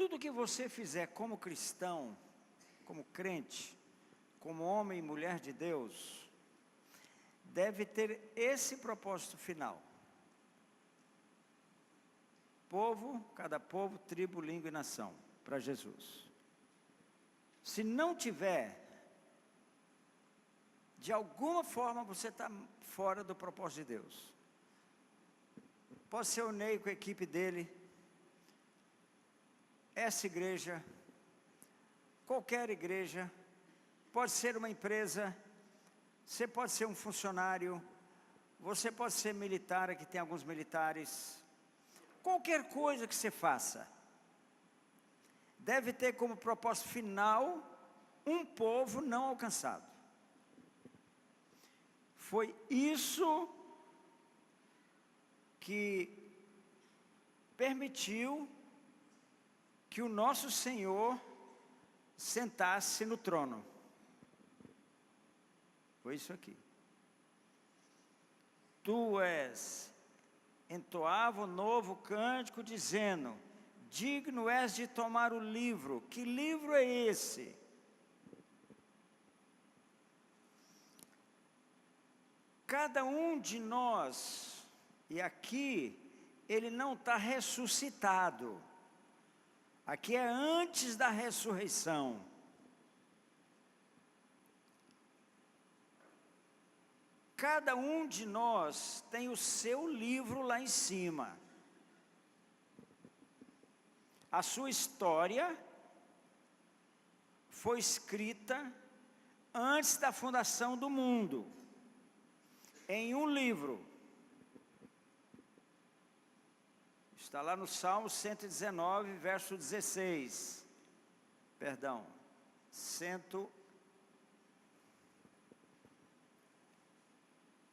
tudo que você fizer como cristão, como crente, como homem e mulher de Deus, deve ter esse propósito final. Povo, cada povo, tribo, língua e nação, para Jesus. Se não tiver, de alguma forma você está fora do propósito de Deus. Pode ser o Ney com a equipe dele, essa igreja, qualquer igreja, pode ser uma empresa, você pode ser um funcionário, você pode ser militar, aqui tem alguns militares, qualquer coisa que você faça, deve ter como propósito final, um povo não alcançado. Foi isso que permitiu que o nosso Senhor sentasse no trono. Foi isso aqui. Tu és, entoava o novo cântico dizendo, digno és de tomar o livro. Que livro é esse? Cada um de nós, e aqui, ele não está ressuscitado. Aqui é antes da ressurreição. Cada um de nós tem o seu livro lá em cima. A sua história foi escrita antes da fundação do mundo, em um livro. Está lá no Salmo 119, verso 16. Perdão.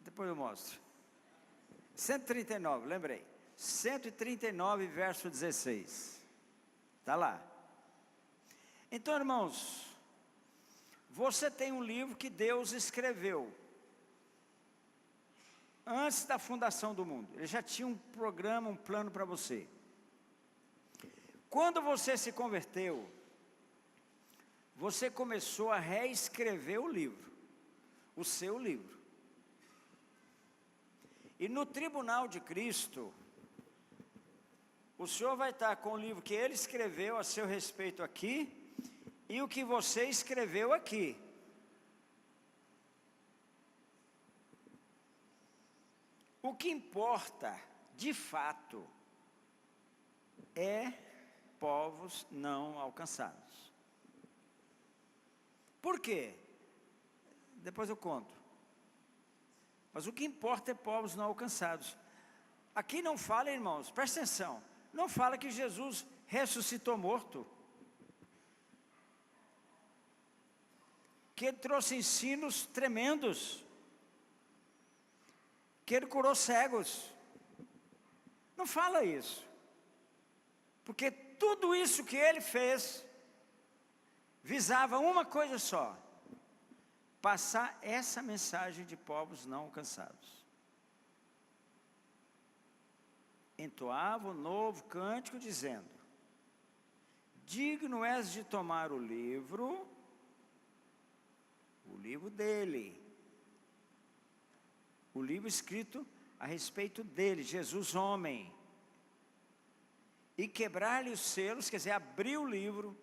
Depois eu mostro. 139, lembrei. 139, verso 16. Está lá. Então, irmãos, você tem um livro que Deus escreveu antes da fundação do mundo. Ele já tinha um programa, um plano para você. Quando você se converteu, você começou a reescrever o livro, o seu livro. E no tribunal de Cristo, o Senhor vai estar com o livro que Ele escreveu a seu respeito aqui, e o que você escreveu aqui. O que importa, de fato, é povos não alcançados. Por quê? Depois eu conto. Mas o que importa é povos não alcançados. Aqui não fala, irmãos, presta atenção, não fala que Jesus ressuscitou morto, que Ele trouxe ensinos tremendos, que Ele curou cegos. Não fala isso, porque tudo isso que Ele fez visava uma coisa só: passar essa mensagem de povos não alcançados. Entoava o novo cântico dizendo, digno és de tomar o livro dele, o livro escrito a respeito dele, Jesus homem, e quebrar-lhe os selos, quer dizer, abrir o livro,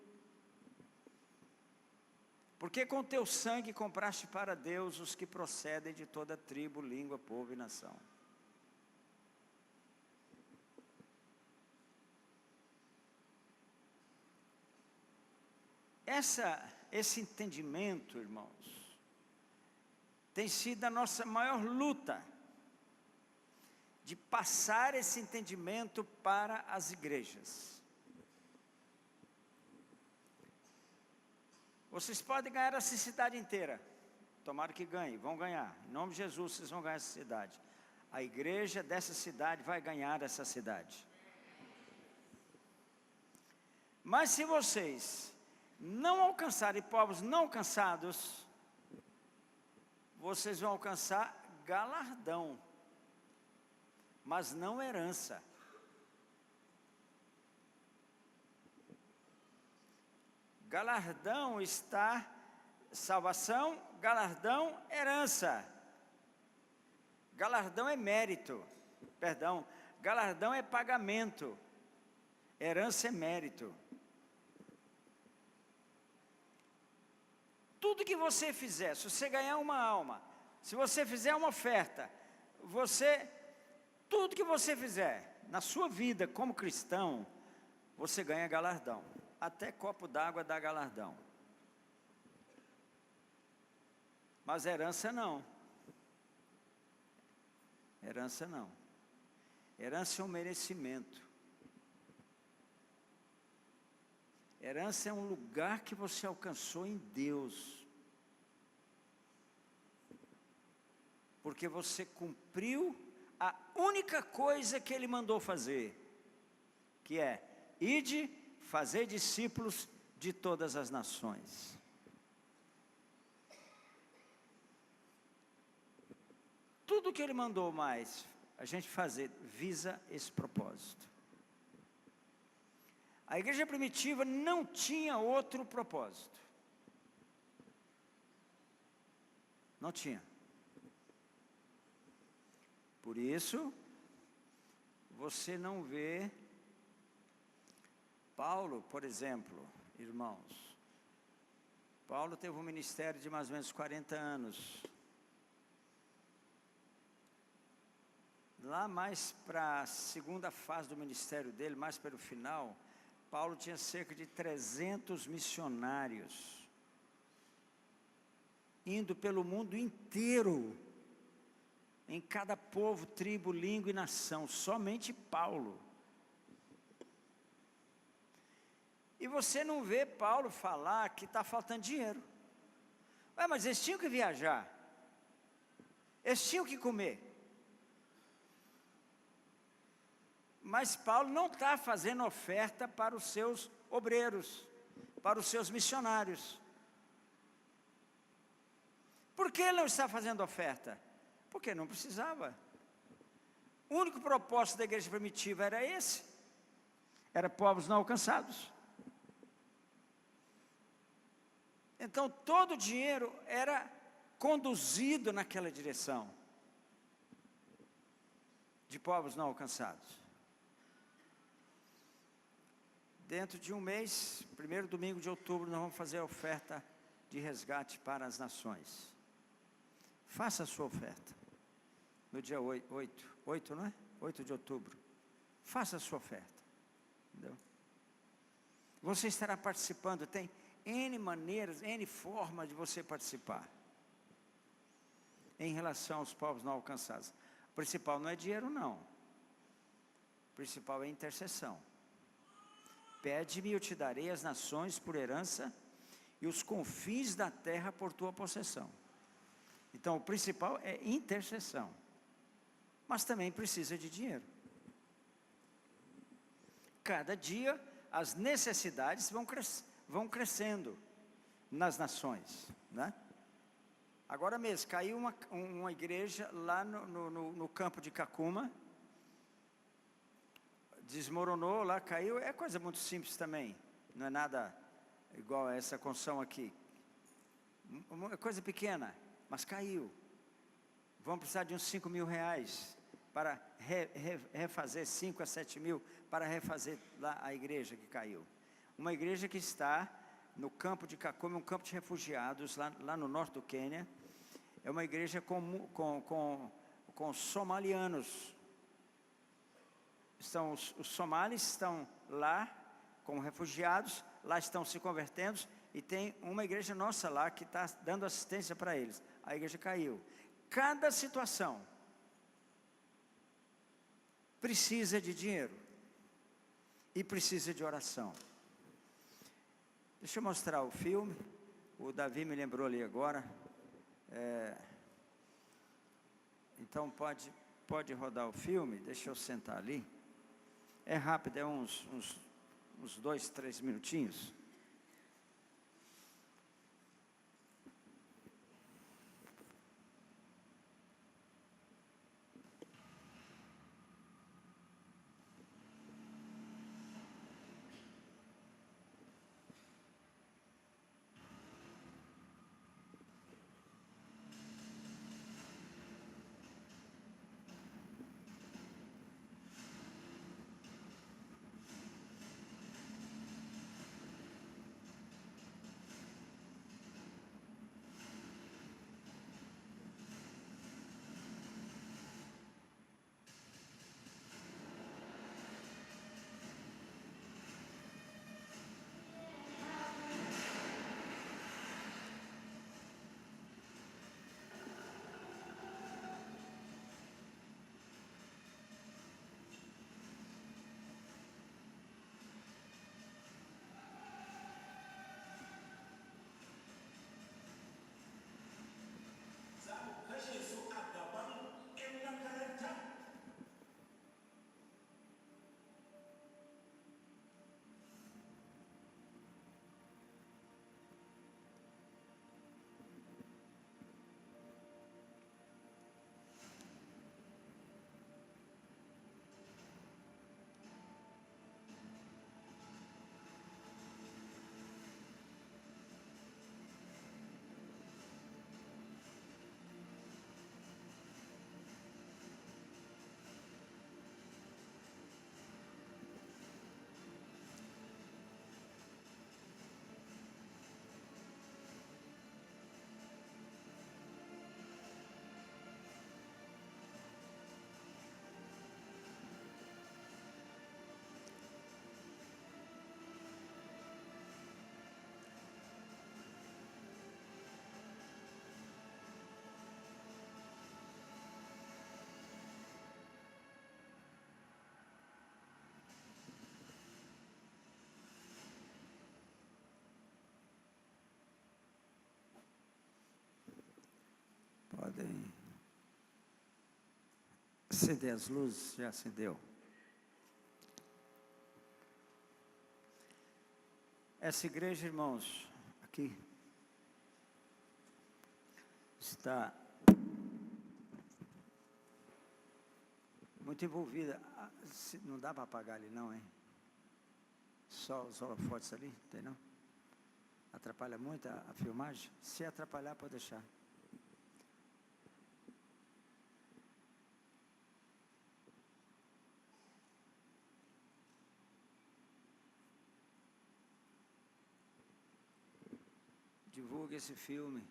porque com teu sangue compraste para Deus os que procedem de toda tribo, língua, povo e nação. Esse entendimento, irmãos, tem sido a nossa maior luta, de passar esse entendimento para as igrejas. Vocês podem ganhar essa cidade inteira, tomara que ganhem, vão ganhar, em nome de Jesus vocês vão ganhar essa cidade. A igreja dessa cidade vai ganhar essa cidade. Mas se vocês não alcançarem povos não alcançados, vocês vão alcançar galardão, mas não herança. Galardão está salvação, galardão, herança. Galardão é mérito, perdão, galardão é pagamento, herança é mérito. Tudo que você fizer, se você ganhar uma alma, se você fizer uma oferta, tudo que você fizer na sua vida como cristão, você ganha galardão. Até copo d'água dá galardão. Mas herança não. Herança não. Herança é um merecimento. Herança é um lugar que você alcançou em Deus. Porque você cumpriu a única coisa que Ele mandou fazer, que é: ide, fazer discípulos de todas as nações. Tudo que Ele mandou mais a gente fazer visa esse propósito. A igreja primitiva não tinha outro propósito. Não tinha. Por isso, você não vê Paulo, por exemplo, irmãos. Paulo teve um ministério de mais ou menos 40 anos. Lá mais para a segunda fase do ministério dele, mais para o final, Paulo tinha cerca de 300 missionários, indo pelo mundo inteiro, em cada povo, tribo, língua e nação, somente Paulo. E você não vê Paulo falar que está faltando dinheiro. Mas eles tinham que viajar, eles tinham que comer. Mas Paulo não está fazendo oferta para os seus obreiros, para os seus missionários. Por que ele não está fazendo oferta? Porque não precisava. O único propósito da igreja primitiva era esse. Era povos não alcançados. Então todo o dinheiro era conduzido naquela direção. De povos não alcançados. Dentro de um mês, primeiro domingo de outubro, nós vamos fazer a oferta de resgate para as nações. Faça a sua oferta. No dia 8, não é? 8 de outubro. Faça a sua oferta. Entendeu? Você estará participando, tem N maneiras, N formas de você participar. Em relação aos povos não alcançados. O principal não é dinheiro, não. O principal é intercessão. Pede-me e eu te darei as nações por herança e os confins da terra por tua possessão. Então o principal é intercessão. Mas também precisa de dinheiro. Cada dia as necessidades vão crescendo nas nações, né? Agora mesmo, caiu uma igreja lá no campo de Cacuma. Desmoronou lá, caiu, é coisa muito simples também, não é nada igual a essa construção aqui, uma coisa pequena, mas caiu. Vamos precisar de uns 5 mil reais para refazer, 5 a 7 mil, para refazer lá a igreja que caiu. Uma igreja que está no campo de Kakome, um campo de refugiados, lá no norte do Quênia. É uma igreja com somalianos. Os somalis estão lá como refugiados, lá estão se convertendo, e tem uma igreja nossa lá que está dando assistência para eles. A igreja caiu. Cada situação precisa de dinheiro e precisa de oração. Deixa eu mostrar o filme. O Davi me lembrou ali agora. Então pode rodar o filme. Deixa eu sentar ali. É rápido, é uns 2, 3 minutinhos. Acender as luzes, já acendeu. Essa igreja, irmãos, aqui, está muito envolvida. Não dá para apagar ali não, hein? Só os holofotes ali, tem não? Atrapalha muito a filmagem? Se atrapalhar, pode deixar. Divulgue esse filme.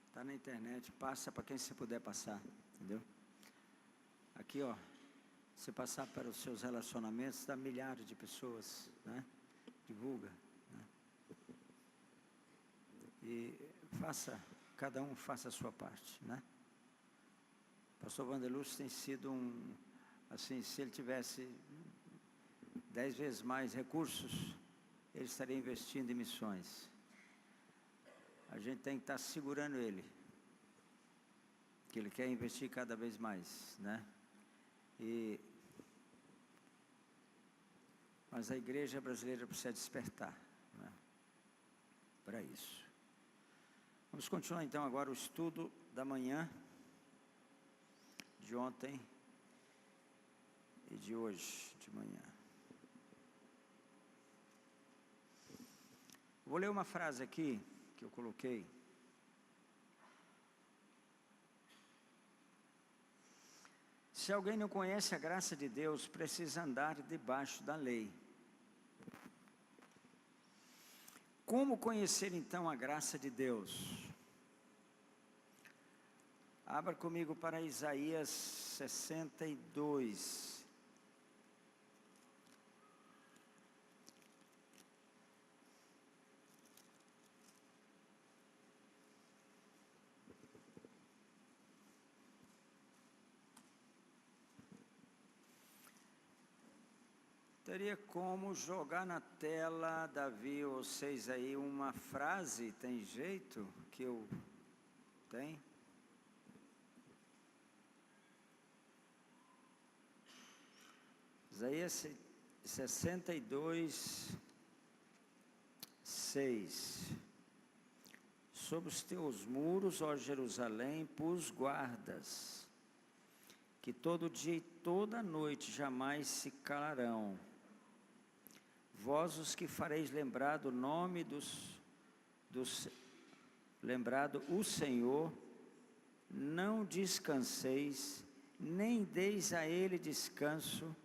Está na internet, passa para quem você puder passar, entendeu? Aqui, ó, você passar para os seus relacionamentos, dá milhares de pessoas, né? Divulga, né? E cada um faça a sua parte, né? O pastor Vanderluz tem sido assim, se ele tivesse 10 vezes mais recursos, ele estaria investindo em missões. A gente tem que estar segurando ele, que ele quer investir cada vez mais, né? Mas a igreja brasileira precisa despertar, né, para isso. Vamos continuar então agora o estudo da manhã, de ontem e de hoje de manhã. Vou ler uma frase aqui que eu coloquei. Se alguém não conhece a graça de Deus, precisa andar debaixo da lei. Como conhecer então a graça de Deus? Abra comigo para Isaías 62. Teria como jogar na tela, Davi, vocês aí, uma frase, tem jeito que eu tenho? Isaías 62, 6. Sobre os teus muros, ó Jerusalém, pus guardas, que todo dia e toda noite jamais se calarão. Vós os que fareis lembrar do nome lembrado o Senhor, não descanseis, nem deis a ele descanso,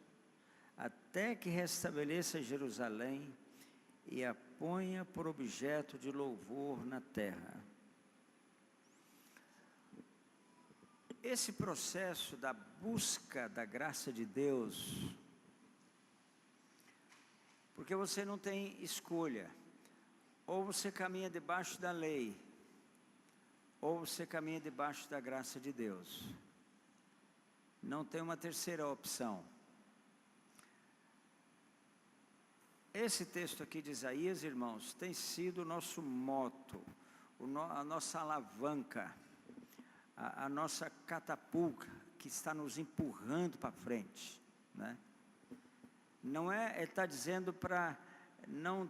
até que restabeleça Jerusalém e a ponha por objeto de louvor na terra. Esse processo da busca da graça de Deus, porque você não tem escolha, ou você caminha debaixo da lei, ou você caminha debaixo da graça de Deus. Não tem uma terceira opção. Esse texto aqui de Isaías, irmãos, tem sido o nosso moto, a nossa alavanca, a nossa catapulta, que está nos empurrando para frente, né? Não é, ele está dizendo para não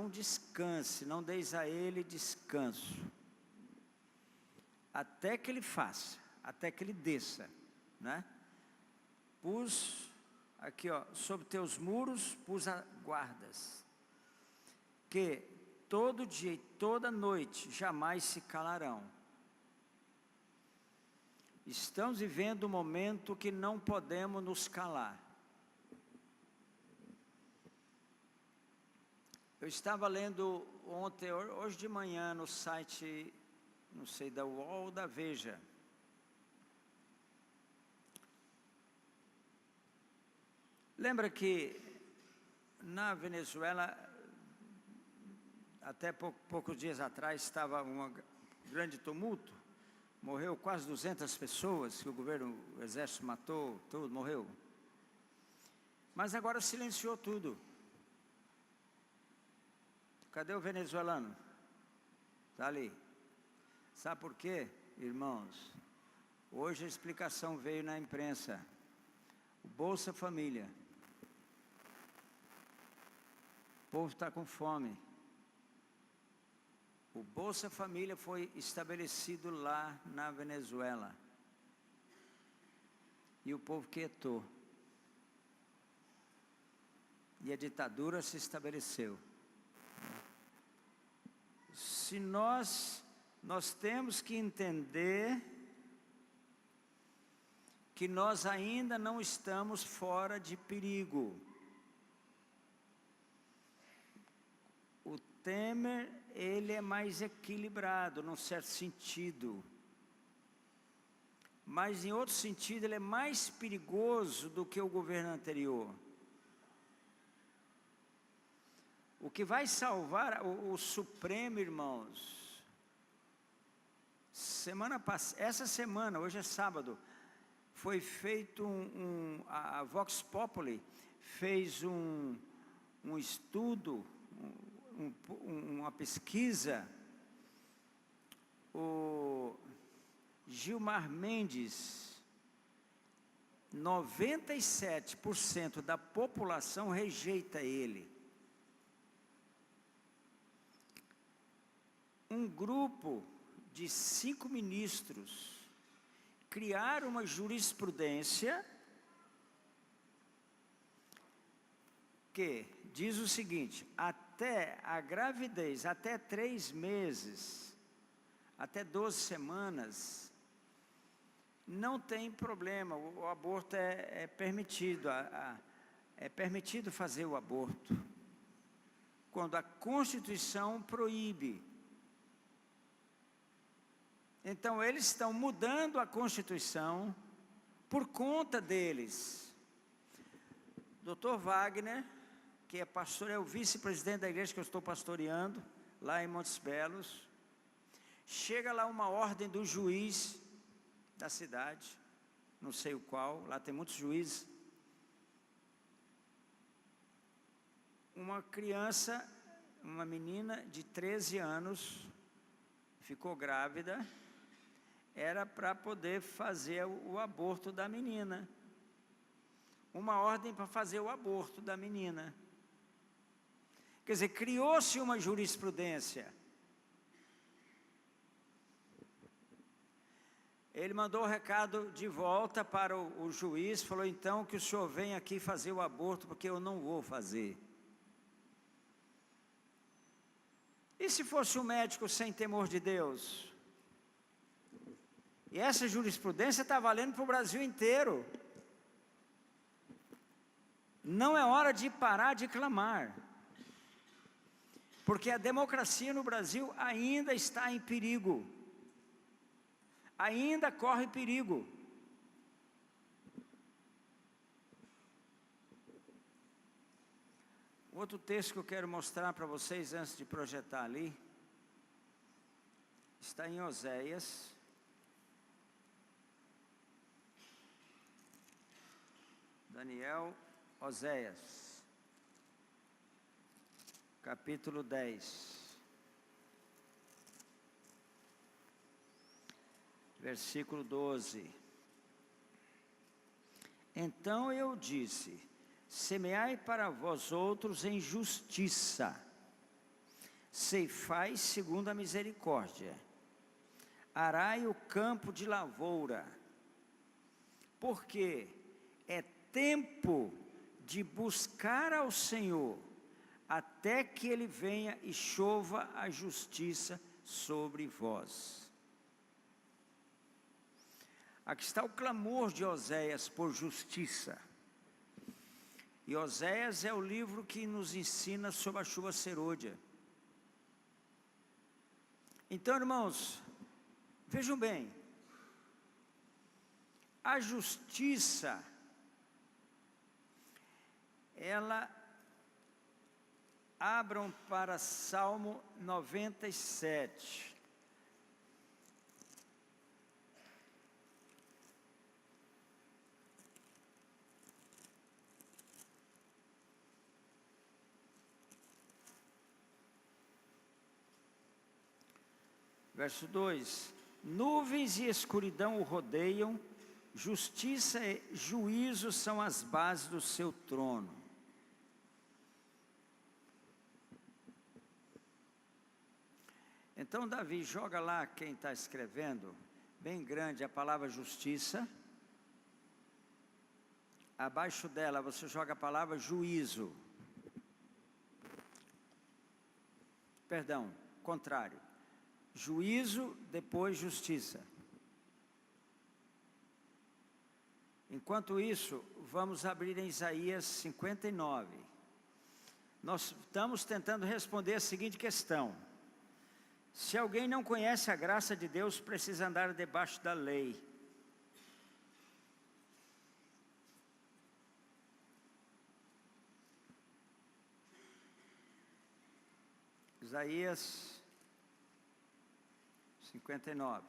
descanse, não deis a ele descanso, até que ele faça, até que ele desça, né? Pus aqui, ó, sobre teus muros pus guardas, que todo dia e toda noite jamais se calarão. Estamos vivendo um momento que não podemos nos calar. Eu estava lendo hoje de manhã no site, não sei, da UOL ou da Veja. Lembra que na Venezuela, até poucos dias atrás, estava um grande tumulto, morreu quase 200 pessoas, que o exército matou, tudo, morreu. Mas agora silenciou tudo. Cadê o venezuelano? Está ali. Sabe por quê, irmãos? Hoje a explicação veio na imprensa. O Bolsa Família. O povo está com fome. O Bolsa Família foi estabelecido lá na Venezuela. E o povo quietou. E a ditadura se estabeleceu. Se nós temos que entender que nós ainda não estamos fora de perigo. O Temer, ele é mais equilibrado, num certo sentido. Mas, em outro sentido, ele é mais perigoso do que o governo anterior. O que vai salvar o Supremo, irmãos, essa semana, hoje é sábado, foi feito a Vox Populi fez um estudo, uma pesquisa. O Gilmar Mendes, 97% da população rejeita ele. Um grupo de 5 ministros criaram uma jurisprudência que diz o seguinte: até a gravidez, até 3 meses, até 12 semanas, não tem problema, o aborto é permitido, é permitido fazer o aborto, quando a Constituição proíbe. Então, eles estão mudando a Constituição por conta deles. Dr. Wagner, que é pastor, é o vice-presidente da igreja que eu estou pastoreando, lá em Montes Belos. Chega lá uma ordem do juiz da cidade, não sei o qual, lá tem muitos juízes. Uma criança, uma menina de 13 anos, ficou grávida, era para poder fazer o aborto da menina. Uma ordem para fazer o aborto da menina. Quer dizer, criou-se uma jurisprudência. Ele mandou o recado de volta para o juiz, falou: então que o senhor venha aqui fazer o aborto, porque eu não vou fazer. E se fosse um médico sem temor de Deus? E essa jurisprudência está valendo para o Brasil inteiro. Não é hora de parar de clamar, porque a democracia no Brasil ainda está em perigo, ainda corre perigo. Outro texto que eu quero mostrar para vocês antes de projetar ali, está em Oséias, Daniel, Oséias, capítulo 10, versículo 12. Então eu disse: semeai para vós outros em justiça, ceifai segundo a misericórdia, arai o campo de lavoura, porque é tempo de buscar ao Senhor, até que Ele venha e chova a justiça sobre vós. Aqui está o clamor de Oséias por justiça. E Oséias é o livro que nos ensina sobre a chuva serôdia. Então, irmãos, vejam bem, a justiça, ela, abram para Salmo 97. Verso 2: Nuvens e escuridão o rodeiam, justiça e juízo são as bases do seu trono. Então Davi joga lá, quem está escrevendo, bem grande a palavra justiça. Abaixo dela você joga a palavra juízo. Perdão, contrário. Juízo, depois justiça. Enquanto isso, vamos abrir em Isaías 59. Nós estamos tentando responder a seguinte questão: se alguém não conhece a graça de Deus, precisa andar debaixo da lei. Isaías 59.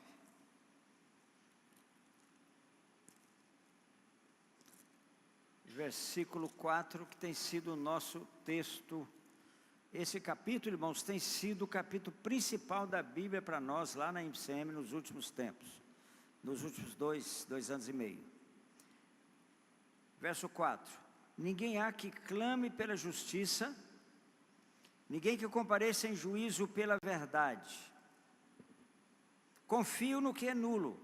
Versículo 4, que tem sido o nosso texto. Esse capítulo, irmãos, tem sido o capítulo principal da Bíblia para nós, lá na MCM, nos últimos tempos. Nos últimos dois anos e meio. Verso 4. Ninguém há que clame pela justiça, ninguém que compareça em juízo pela verdade. Confiam no que é nulo,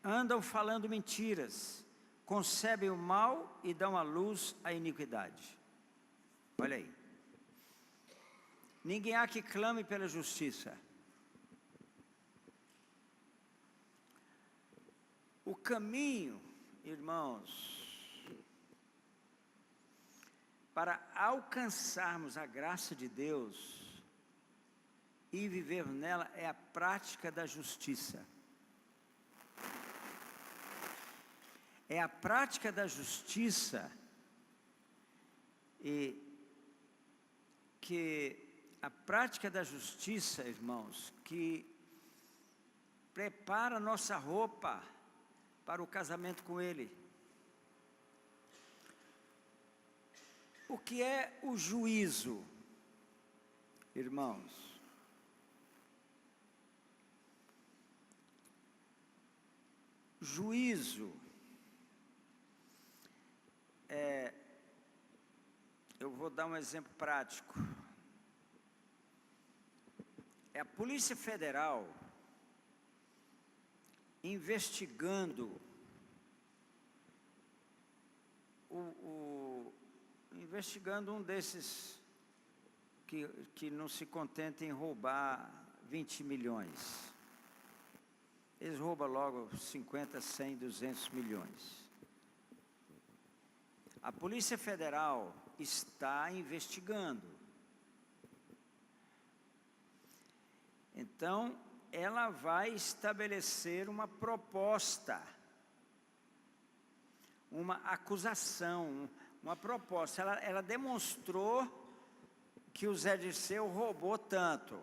andam falando mentiras, concebem o mal e dão à luz a iniquidade. Olha aí. Ninguém há que clame pela justiça. O caminho, irmãos, para alcançarmos a graça de Deus e viver nela é a prática da justiça. É a prática da justiça e que a prática da justiça, irmãos, que prepara nossa roupa para o casamento com Ele. O que é o juízo, irmãos? Juízo eu vou dar um exemplo prático. É a Polícia Federal investigando investigando um desses que não se contenta em roubar 20 milhões. Eles roubam logo 50, 100, 200 milhões. A Polícia Federal está investigando. Então, ela vai estabelecer uma proposta, uma acusação, uma proposta. Ela demonstrou que o Zé Dirceu roubou tanto,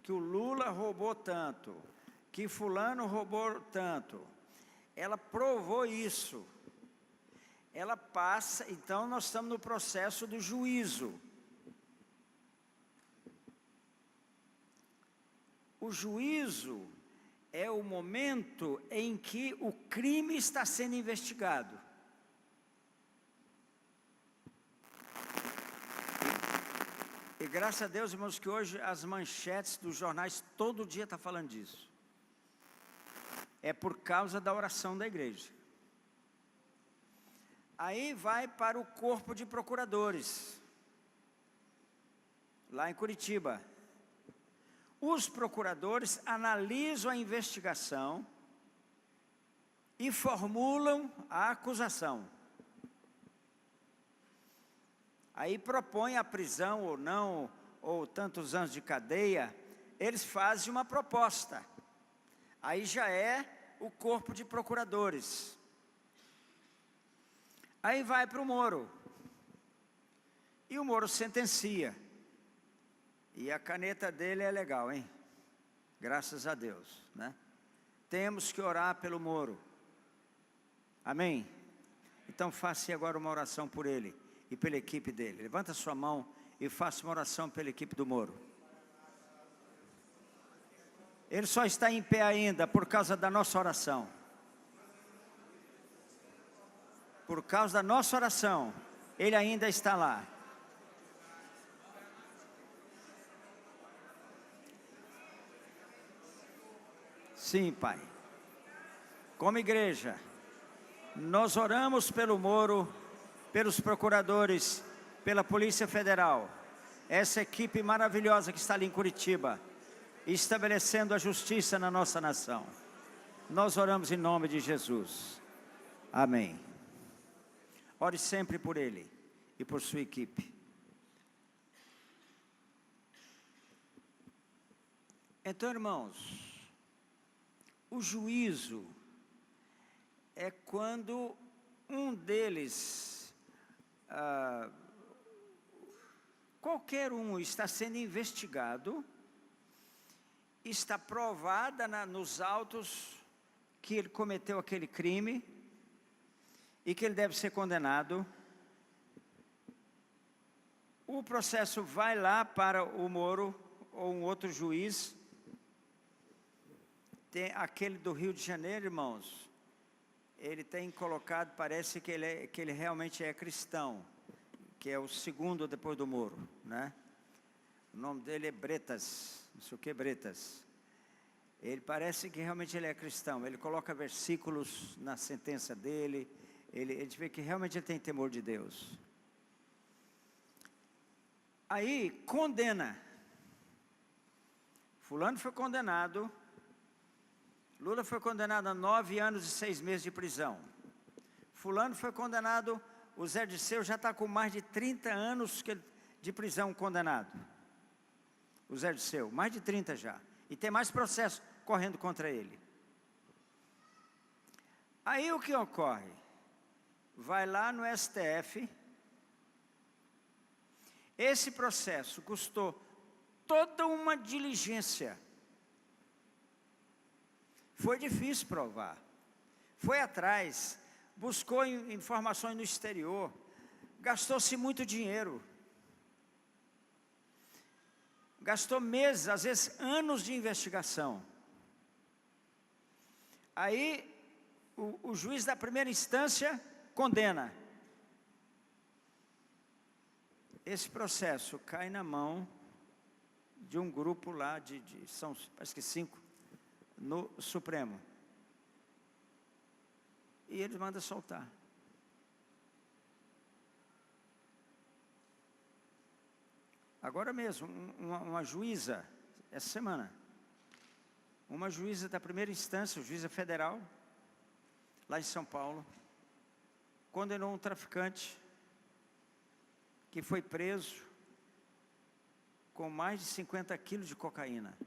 que o Lula roubou tanto, que fulano roubou tanto. Ela provou isso. Ela passa, então nós estamos no processo do juízo. O juízo é o momento em que o crime está sendo investigado. E graças a Deus, irmãos, que hoje as manchetes dos jornais todo dia estão falando disso. É por causa da oração da igreja. Aí vai para o corpo de procuradores, lá em Curitiba. Os procuradores analisam a investigação e formulam a acusação. Aí propõem a prisão ou não, ou tantos anos de cadeia, eles fazem uma proposta. Aí já é o corpo de procuradores. Aí vai para o Moro. E o Moro sentencia. E a caneta dele é legal, hein? Graças a Deus, né? Temos que orar pelo Moro. Amém? Então faça agora uma oração por ele e pela equipe dele. Levanta sua mão e faça uma oração pela equipe do Moro. Ele só está em pé ainda por causa da nossa oração. Por causa da nossa oração, ele ainda está lá. Sim, Pai. Como igreja, nós oramos pelo Moro, pelos procuradores, pela Polícia Federal, essa equipe maravilhosa que está ali em Curitiba, estabelecendo a justiça na nossa nação. Nós oramos em nome de Jesus. Amém. Ore sempre por ele e por sua equipe. Então, irmãos, o juízo é quando um deles, qualquer um, está sendo investigado, está provada nos autos que ele cometeu aquele crime e que ele deve ser condenado. O processo vai lá para o Moro ou um outro juiz. Tem aquele do Rio de Janeiro, irmãos, ele tem colocado, parece que ele realmente é cristão, que é o segundo depois do Moro, né? O nome dele é Bretas, não sei o que Bretas. Ele parece que realmente ele é cristão, ele coloca versículos na sentença dele, ele vê que realmente ele tem temor de Deus. Aí, condena. Fulano foi condenado, Lula foi condenado a 9 anos e 6 meses de prisão. Fulano foi condenado, o Zé Dirceu já está com mais de 30 anos de prisão condenado. O Zé Dirceu, mais de 30 já. E tem mais processo correndo contra ele. Aí o que ocorre? Vai lá no STF. Esse processo custou toda uma diligência. Foi difícil provar. Foi atrás, buscou informações no exterior, gastou-se muito dinheiro. Gastou meses, às vezes anos de investigação. Aí, o juiz da primeira instância condena. Esse processo cai na mão de um grupo lá, são, parece que 5, no Supremo. E eles mandam soltar. Agora mesmo, uma juíza, essa semana, uma juíza da primeira instância, juíza federal, lá em São Paulo, condenou um traficante que foi preso com mais de 50 quilos de cocaína.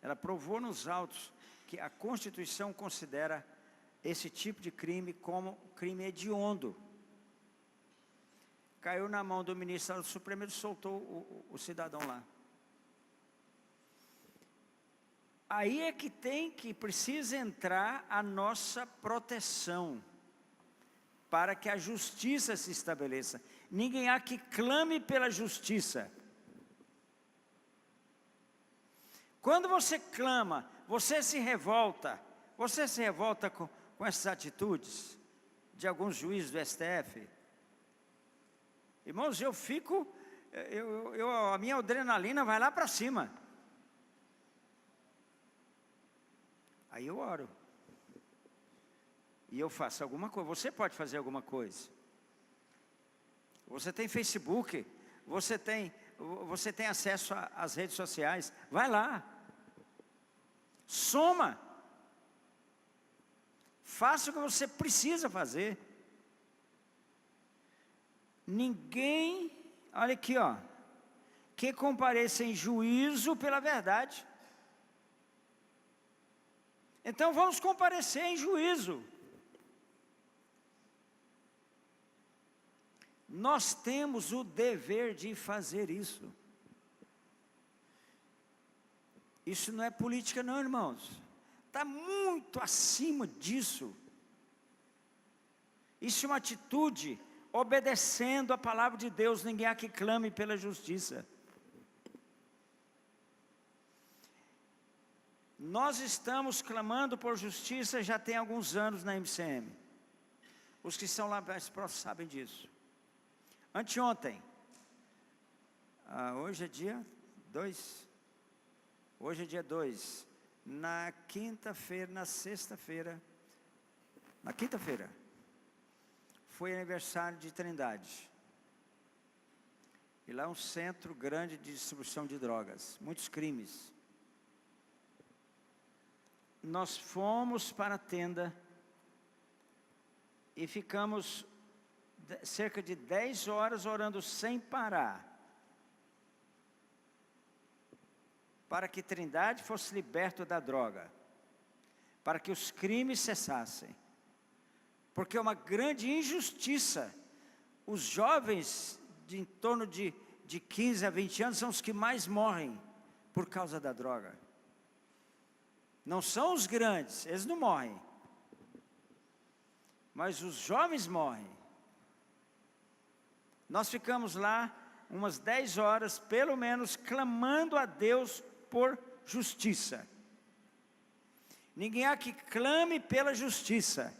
Ela provou nos autos que a Constituição considera esse tipo de crime como crime hediondo. Caiu na mão do ministro do Supremo, ele soltou o cidadão lá. Aí é que precisa entrar a nossa proteção, para que a justiça se estabeleça. Ninguém há que clame pela justiça. Quando você clama, você se revolta com essas atitudes de alguns juízes do STF. Irmãos, a minha adrenalina vai lá para cima. Aí eu oro. E eu faço alguma coisa. Você pode fazer alguma coisa. Você tem Facebook, você tem acesso às redes sociais. Vai lá. Soma. Faça o que você precisa fazer. Ninguém, olha aqui, ó, que compareça em juízo pela verdade. Então vamos comparecer em juízo. Nós temos o dever de fazer isso. Isso não é política não, irmãos. Está muito acima disso. Isso é uma atitude obedecendo a palavra de Deus. Ninguém há que clame pela justiça. Nós estamos clamando por justiça já tem alguns anos na MCM. Os que estão lá mais próximos sabem disso. Anteontem, hoje é dia 2. Hoje é dia 2. Na quinta-feira, na sexta-feira, na quinta-feira, foi aniversário de Trindade. E lá é um centro grande de distribuição de drogas, muitos crimes. Nós fomos para a tenda e ficamos cerca de 10 horas orando sem parar, para que Trindade fosse liberto da droga, para que os crimes cessassem, porque é uma grande injustiça. Os jovens de em torno de 15 a 20 anos são os que mais morrem por causa da droga. Não são os grandes, eles não morrem, mas os jovens morrem. Nós ficamos lá umas 10 horas, pelo menos, clamando a Deus por justiça. Ninguém há que clame pela justiça.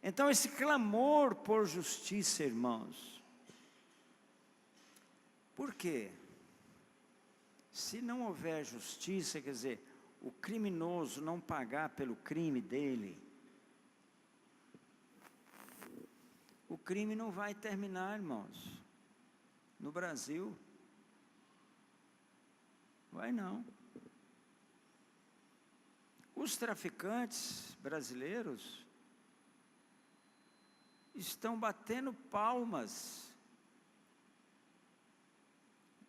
Então esse clamor por justiça, irmãos, por quê? Se não houver justiça, quer dizer, o criminoso não pagar pelo crime dele, o crime não vai terminar, irmãos. No Brasil, vai não. Os traficantes brasileiros estão batendo palmas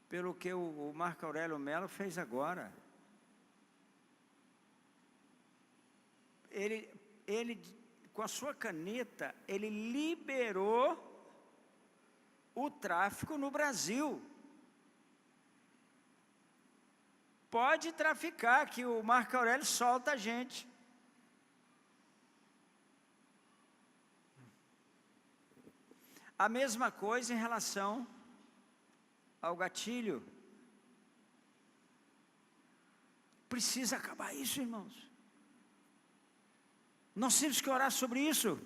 pelo que o Marco Aurélio Mello fez agora. Ele, com a sua caneta, ele liberou o tráfico no Brasil. Pode traficar, que o Marco Aurélio solta a gente. A mesma coisa em relação ao gatilho. Precisa acabar isso, irmãos. Nós temos que orar sobre isso.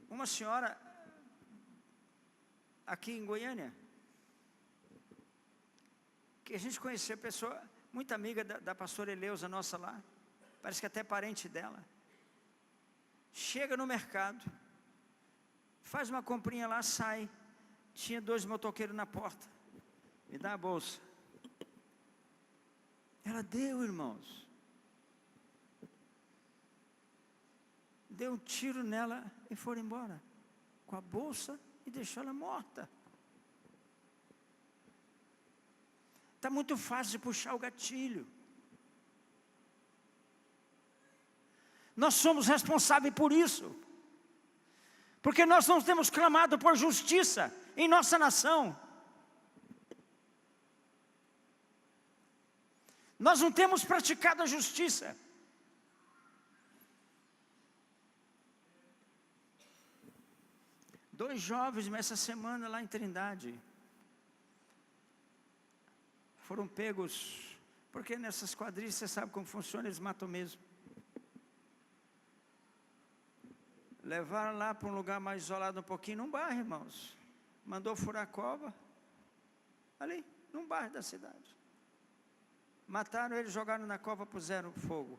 Uma senhora aqui em Goiânia, que a gente conheceu, pessoa muito amiga da pastora Eleusa, nossa lá, parece que até parente dela. Chega no mercado, faz uma comprinha lá, sai. Tinha 2 motoqueiros na porta. Me dá a bolsa. Ela deu, irmãos. Deu um tiro nela e foram embora com a bolsa e deixou ela morta. Está muito fácil de puxar o gatilho. Nós somos responsáveis por isso, porque nós não temos clamado por justiça em nossa nação. Nós não temos praticado a justiça. Dois jovens nessa semana lá em Trindade foram pegos, porque nessas quadrilhas você sabe como funciona, eles matam mesmo. Levaram lá para um lugar mais isolado um pouquinho, num bairro, irmãos. Mandou furar a cova, ali, num bairro da cidade. Mataram ele, jogaram na cova, puseram fogo.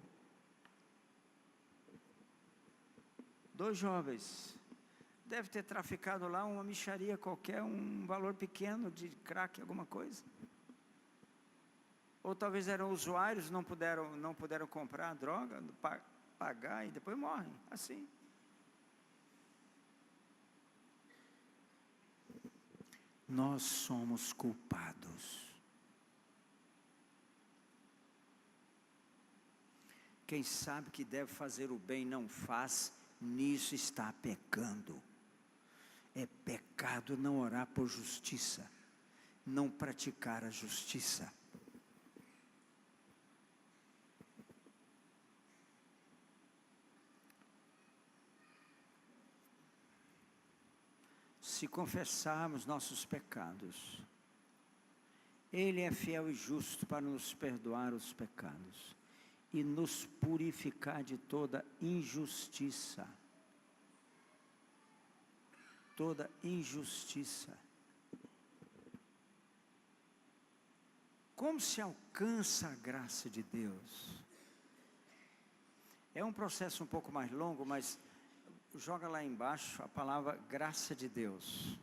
2 jovens. Deve ter traficado lá uma mixaria qualquer, um valor pequeno de crack, alguma coisa. Ou talvez eram usuários, não puderam comprar a droga, pagar e depois morrem, assim. Nós somos culpados. Quem sabe que deve fazer o bem não faz, nisso está pecando. É pecado não orar por justiça, não praticar a justiça. Se confessarmos nossos pecados, Ele é fiel e justo para nos perdoar os pecados e nos purificar de toda injustiça. Toda injustiça. Como se alcança a graça de Deus? É um processo um pouco mais longo, mas joga lá embaixo a palavra graça de Deus.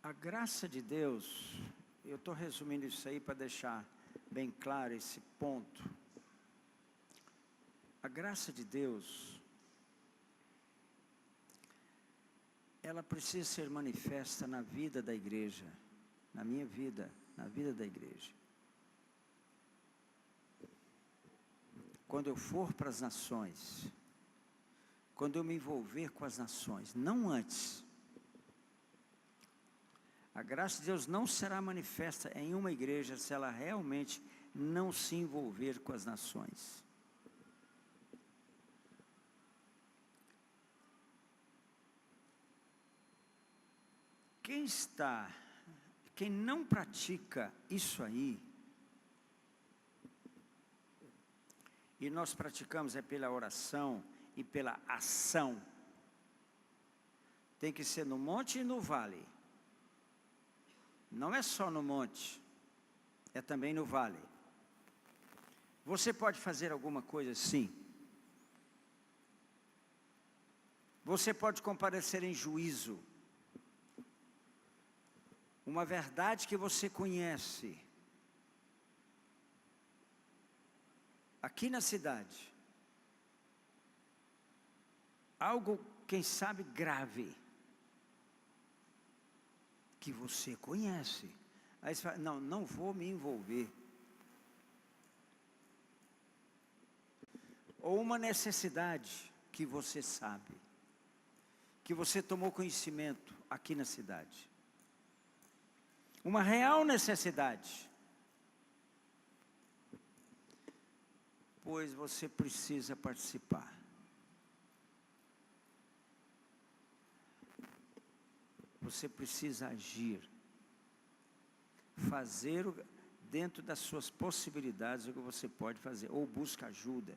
A graça de Deus, eu estou resumindo isso aí para deixar bem claro esse ponto. A graça de Deus, ela precisa ser manifesta na vida da igreja, na minha vida, na vida da igreja. Quando eu for para as nações, quando eu me envolver com as nações, não antes. A graça de Deus não será manifesta em uma igreja se ela realmente não se envolver com as nações. Quem não pratica isso aí, e nós praticamos é pela oração e pela ação, tem que ser no monte e no vale. Não é só no monte, é também no vale. Você pode fazer alguma coisa? Sim. Você pode comparecer em juízo. Uma verdade que você conhece, aqui na cidade, algo, quem sabe, grave, que você conhece. Aí você fala, não vou me envolver. Ou uma necessidade que você sabe, que você tomou conhecimento aqui na cidade. Uma real necessidade. Pois você precisa participar. Você precisa agir. Fazer dentro das suas possibilidades o que você pode fazer. Ou busca ajuda.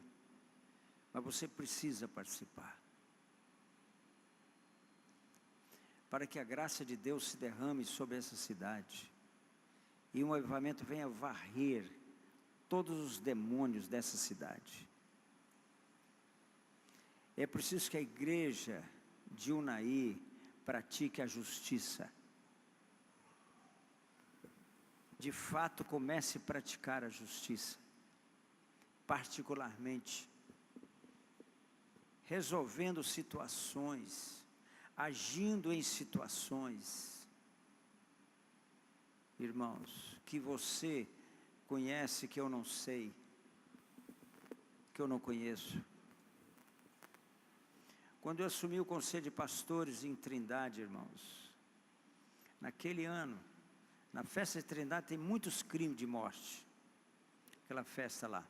Mas você precisa participar. Para que a graça de Deus se derrame sobre essa cidade. E um avivamento venha varrer todos os demônios dessa cidade. É preciso que a igreja de Unai pratique a justiça. De fato, comece a praticar a justiça. Particularmente, resolvendo situações, agindo em situações, irmãos, que você conhece, que eu não sei, que eu não conheço. Quando eu assumi o conselho de pastores em Trindade, irmãos, naquele ano, na festa de Trindade tem muitos crimes de morte, aquela festa lá.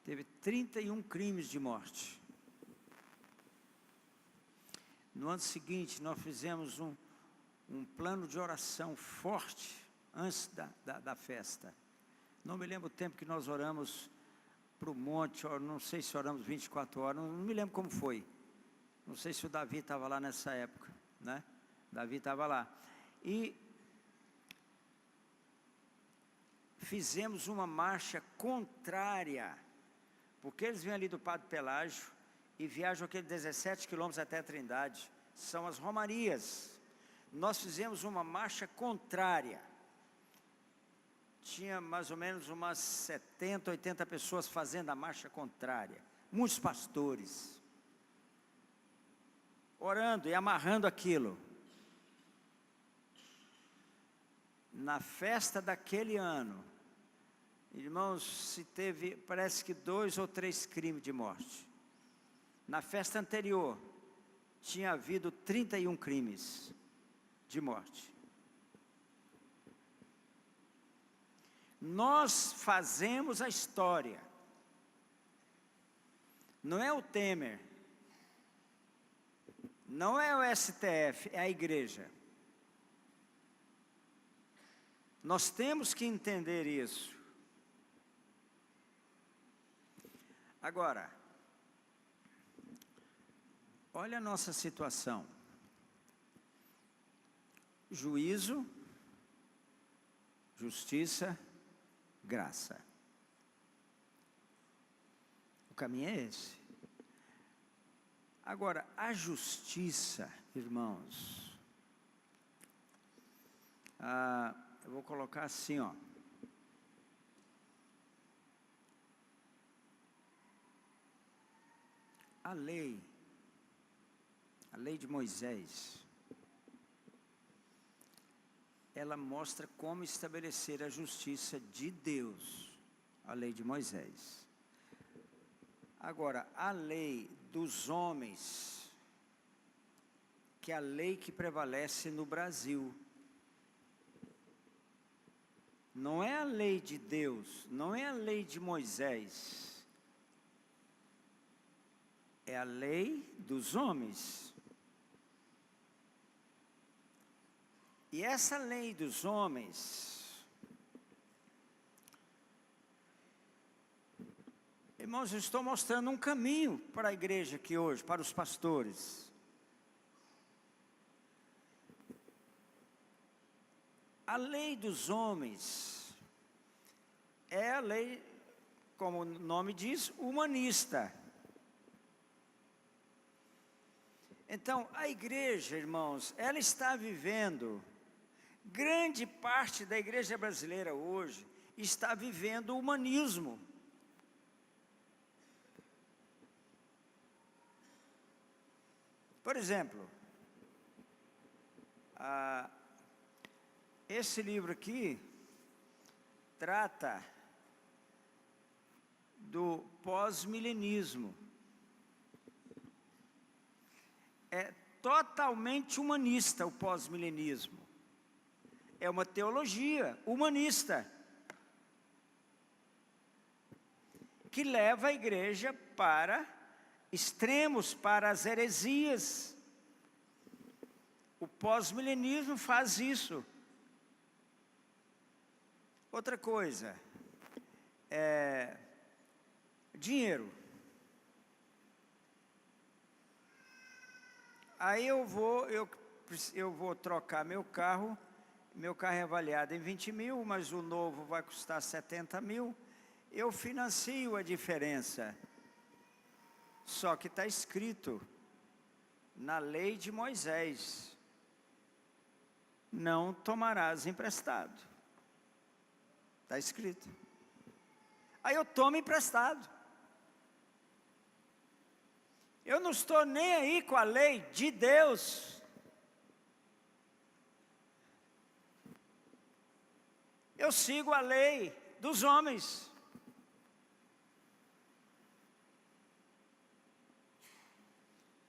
Teve 31 crimes de morte. No ano seguinte, nós fizemos um plano de oração forte, antes da festa. Não me lembro o tempo que nós oramos para o monte, não sei se oramos 24 horas, não me lembro como foi. Não sei se o Davi estava lá nessa época, né? Davi estava lá. E fizemos uma marcha contrária, porque eles vêm ali do Padre Pelágio e viajam aqueles 17 quilômetros até a Trindade. São as romarias. Nós fizemos uma marcha contrária. Tinha mais ou menos umas 70, 80 pessoas fazendo a marcha contrária. Muitos pastores. Orando e amarrando aquilo. Na festa daquele ano, irmãos, se teve, parece que 2 ou 3 crimes de morte. Na festa anterior, tinha havido 31 crimes de morte. Nós fazemos a história. Não é o Temer. Não é o STF, é a igreja. Nós temos que entender isso. Agora, olha a nossa situação. Juízo, justiça, graça. O caminho é esse. Agora, a justiça, irmãos, eu vou colocar assim, ó. A lei de Moisés, ela mostra como estabelecer a justiça de Deus, a lei de Moisés. Agora, a lei dos homens, que é a lei que prevalece no Brasil, não é a lei de Deus, não é a lei de Moisés, é a lei dos homens. E essa lei dos homens, irmãos, eu estou mostrando um caminho para a igreja aqui hoje, para os pastores. A lei dos homens é a lei, como o nome diz, humanista. Então, a igreja, irmãos, ela está vivendo, grande parte da igreja brasileira hoje, está vivendo o humanismo. Por exemplo, esse livro aqui trata do pós-milenismo. É totalmente humanista o pós-milenismo. É uma teologia humanista que leva a igreja para extremos, para as heresias. O pós-milenismo faz isso. Outra coisa, dinheiro. Aí eu vou trocar meu carro é avaliado em 20 mil, mas o novo vai custar 70 mil, eu financio a diferença. Só que está escrito na lei de Moisés, não tomarás emprestado. Está escrito. Aí eu tomo emprestado. Eu não estou nem aí com a lei de Deus. Eu sigo a lei dos homens.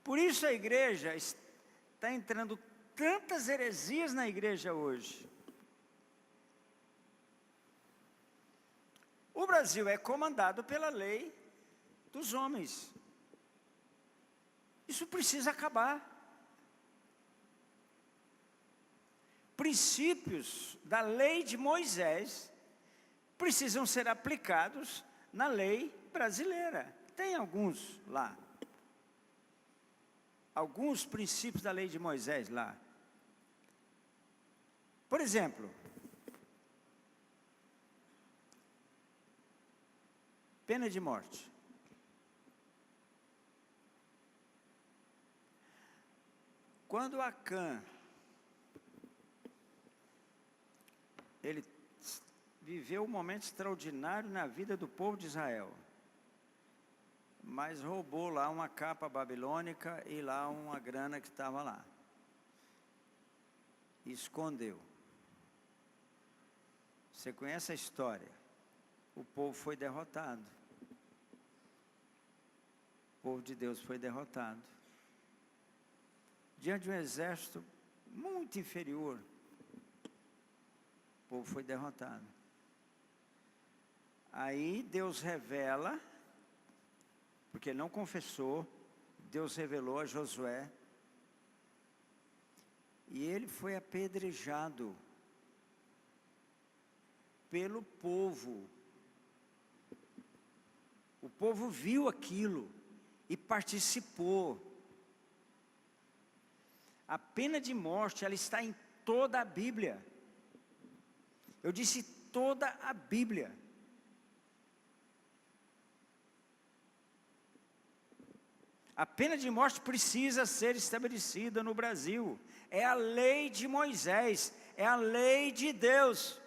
Por isso a igreja está entrando tantas heresias na igreja hoje. O Brasil é comandado pela lei dos homens. Isso precisa acabar. Princípios da lei de Moisés precisam ser aplicados na lei brasileira. Tem alguns lá. Alguns princípios da lei de Moisés lá. Por exemplo, pena de morte. Quando Acã, ele viveu um momento extraordinário na vida do povo de Israel, mas roubou lá uma capa babilônica e lá uma grana que estava lá, e escondeu. Você conhece a história? O povo foi derrotado. O povo de Deus foi derrotado. Diante de um exército muito inferior, o povo foi derrotado. Aí Deus revela, porque ele não confessou, Deus revelou a Josué, e ele foi apedrejado pelo povo. O povo viu aquilo e participou. A pena de morte, ela está em toda a Bíblia. Eu disse toda a Bíblia. A pena de morte precisa ser estabelecida no Brasil. É a lei de Moisés, é a lei de Deus.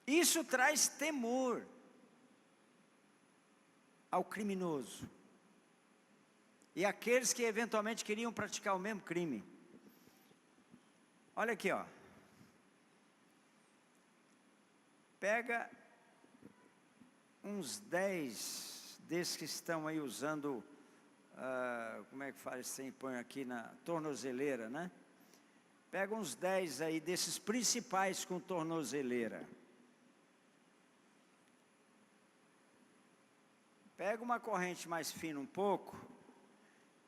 Isso traz temor ao criminoso e aqueles que eventualmente queriam praticar o mesmo crime. Olha aqui, ó. Pega uns 10 desses que estão aí usando, como é que faz assim, põe aqui na tornozeleira, né? Pega uns 10 aí desses principais com tornozeleira. Pega uma corrente mais fina um pouco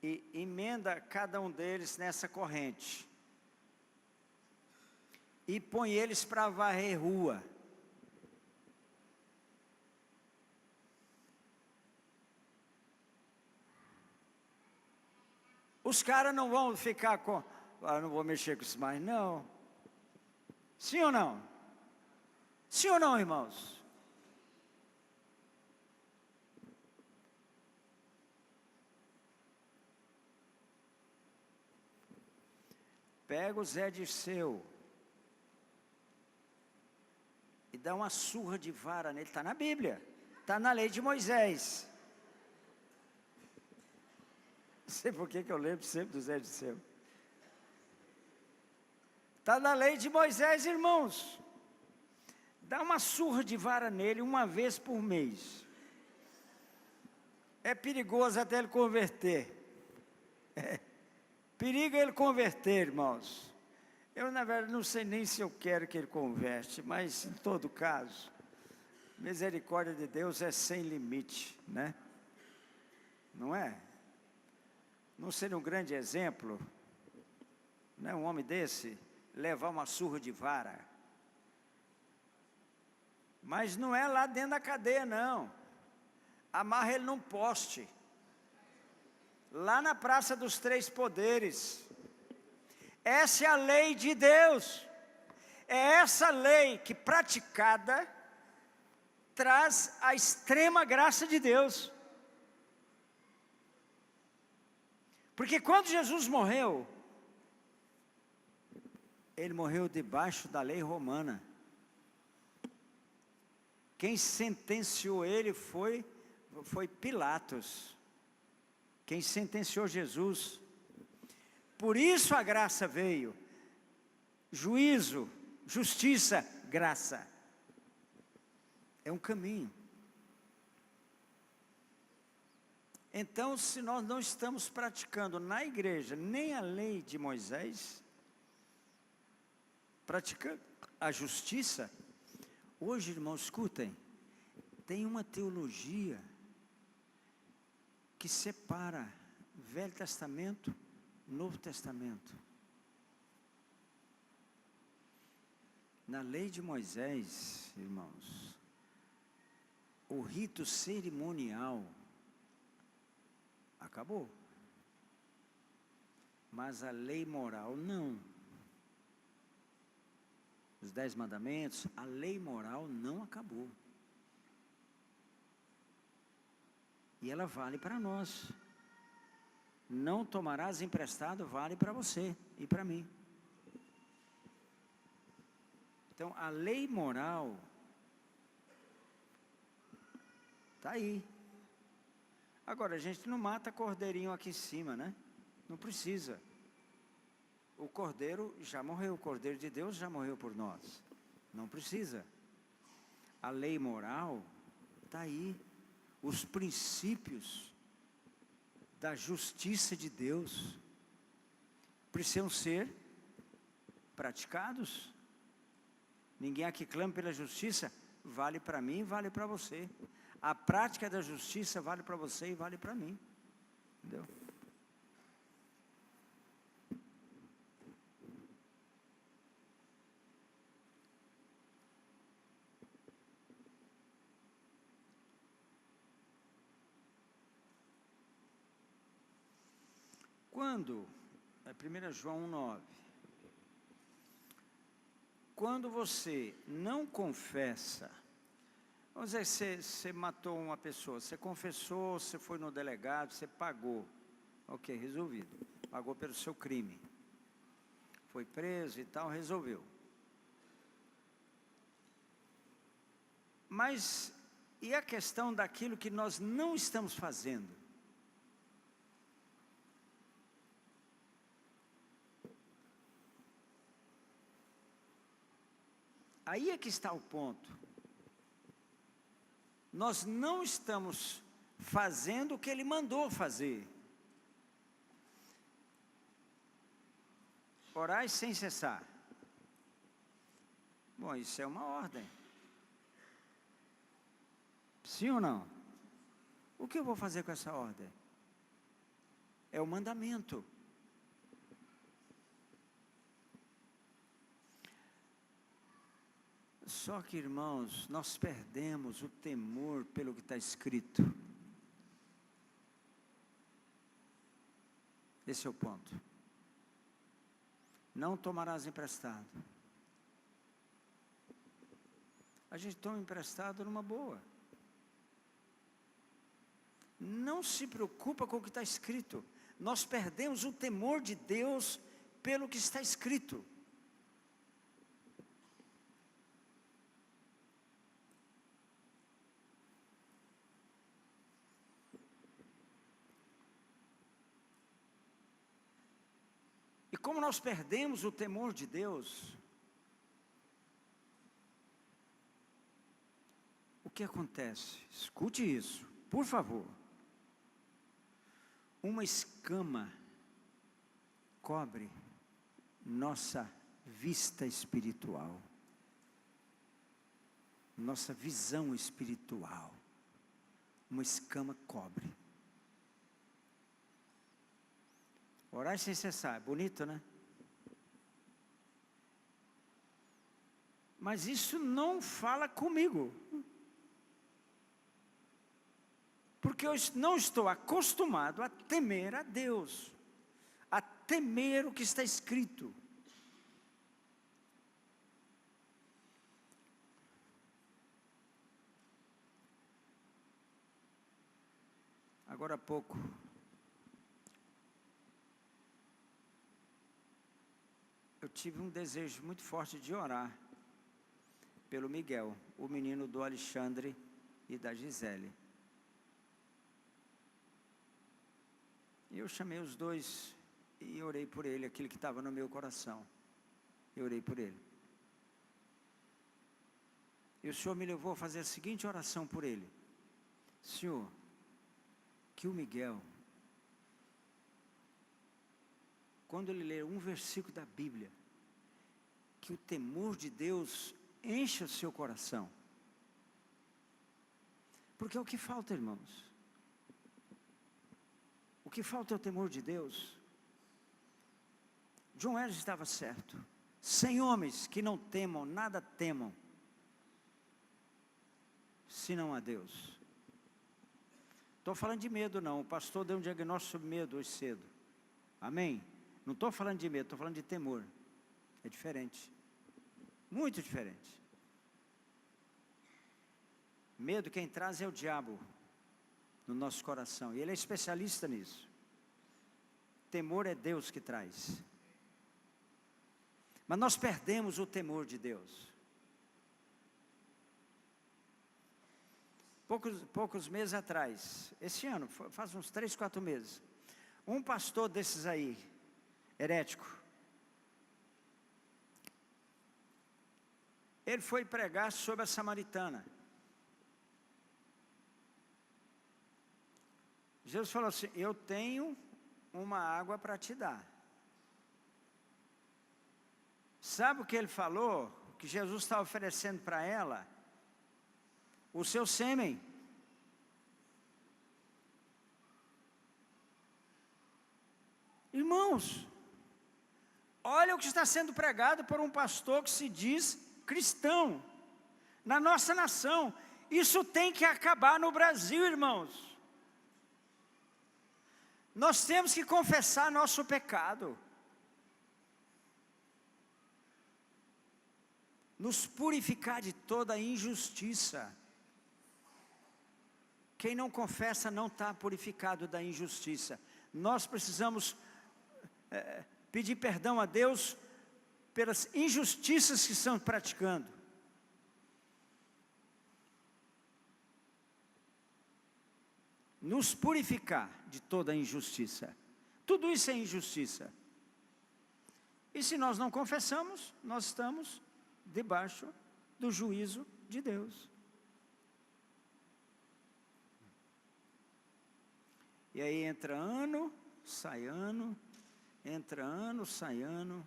e emenda cada um deles nessa corrente. E põe eles para varrer rua. Os caras não vão ficar com, não vou mexer com isso mais, não. Sim ou não? Sim ou não, irmãos? Pega o Zé Dirceu e dá uma surra de vara nele. Está na Bíblia, está na lei de Moisés. Não sei por que eu lembro sempre do Zé Dirceu. Está na lei de Moisés, irmãos. Dá uma surra de vara nele uma vez por mês. É perigoso até ele converter. Periga ele converter, irmãos. Eu, na verdade, não sei nem se eu quero que ele converte, mas, em todo caso, misericórdia de Deus é sem limite, né? Não é? Não seria um grande exemplo, né? Um homem desse levar uma surra de vara. Mas não é lá dentro da cadeia, não. Amarra ele num poste. Lá na Praça dos Três Poderes. Essa é a lei de Deus. É essa lei que, praticada, traz a extrema graça de Deus. Porque quando Jesus morreu, ele morreu debaixo da lei romana. Quem sentenciou ele foi Pilatos. Quem sentenciou Jesus. Por isso a graça veio. Juízo, justiça, graça. É um caminho. Então, se nós não estamos praticando na igreja nem a lei de Moisés, praticando a justiça, hoje, irmãos, escutem, tem uma teologia que separa Velho Testamento, Novo Testamento. Na lei de Moisés, irmãos, o rito cerimonial acabou. Mas a lei moral não. Os 10 mandamentos, a lei moral não acabou. E ela vale para nós. Não tomarás emprestado, vale para você e para mim. Então, a lei moral está aí. Agora, a gente não mata cordeirinho aqui em cima, né? Não precisa. O cordeiro já morreu, o cordeiro de Deus já morreu por nós. Não precisa. A lei moral está aí. Os princípios da justiça de Deus precisam ser praticados. Ninguém aqui clama pela justiça, vale para mim e vale para você. A prática da justiça vale para você e vale para mim. Entendeu? Quando, é 1 João 1,9, quando você não confessa, vamos dizer, você matou uma pessoa, você confessou, você foi no delegado, você pagou, ok, resolvido, pagou pelo seu crime, foi preso e tal, resolveu. Mas, e a questão daquilo que nós não estamos fazendo? Aí é que está o ponto. Nós não estamos fazendo o que Ele mandou fazer. Orai sem cessar. Bom, isso é uma ordem. Sim ou não? O que eu vou fazer com essa ordem? É o mandamento. Só que, irmãos, nós perdemos o temor pelo que está escrito. Esse é o ponto. Não tomarás emprestado. A gente toma emprestado numa boa. Não se preocupa com o que está escrito. Nós perdemos o temor de Deus pelo que está escrito. E como nós perdemos o temor de Deus, o que acontece? Escute isso, por favor. Uma escama cobre nossa vista espiritual, nossa visão espiritual. Uma escama cobre. Orar sem cessar, bonito, né? Mas isso não fala comigo. Porque eu não estou acostumado a temer a Deus, a temer o que está escrito. Agora há pouco, eu tive um desejo muito forte de orar pelo Miguel, o menino do Alexandre e da Gisele. E eu chamei os dois e orei por ele, aquilo que estava no meu coração. Eu orei por ele. E o Senhor me levou a fazer a seguinte oração por ele: Senhor, que o Miguel, quando ele ler um versículo da Bíblia, que o temor de Deus encha o seu coração. Porque é o que falta, irmãos. O que falta é o temor de Deus. John Ellis estava certo. Sem homens que não temam, nada temam, senão a Deus. Estou falando de medo não, o pastor deu um diagnóstico sobre medo hoje cedo. Amém? Não estou falando de medo, estou falando de temor. É diferente. Muito diferente. Medo quem traz é o diabo no nosso coração, e ele é especialista nisso. Temor é Deus que traz. Mas nós perdemos o temor de Deus. Poucos meses atrás, esse ano, faz uns 3, 4 meses, um pastor desses aí, herético, ele foi pregar sobre a samaritana. Jesus falou assim: eu tenho uma água para te dar. Sabe o que ele falou? que Jesus está oferecendo para ela o seu sêmen. Irmãos, olha o que está sendo pregado por um pastor que se diz cristão, na nossa nação. Isso tem que acabar no Brasil, irmãos. Nós temos que confessar nosso pecado, nos purificar de toda injustiça. Quem não confessa não está purificado da injustiça. Nós precisamos pedir perdão a Deus pelas injustiças que estão praticando. Nos purificar de toda injustiça. Tudo isso é injustiça. E se nós não confessamos, nós estamos debaixo do juízo de Deus. E aí entra ano, sai ano, entra ano, sai ano,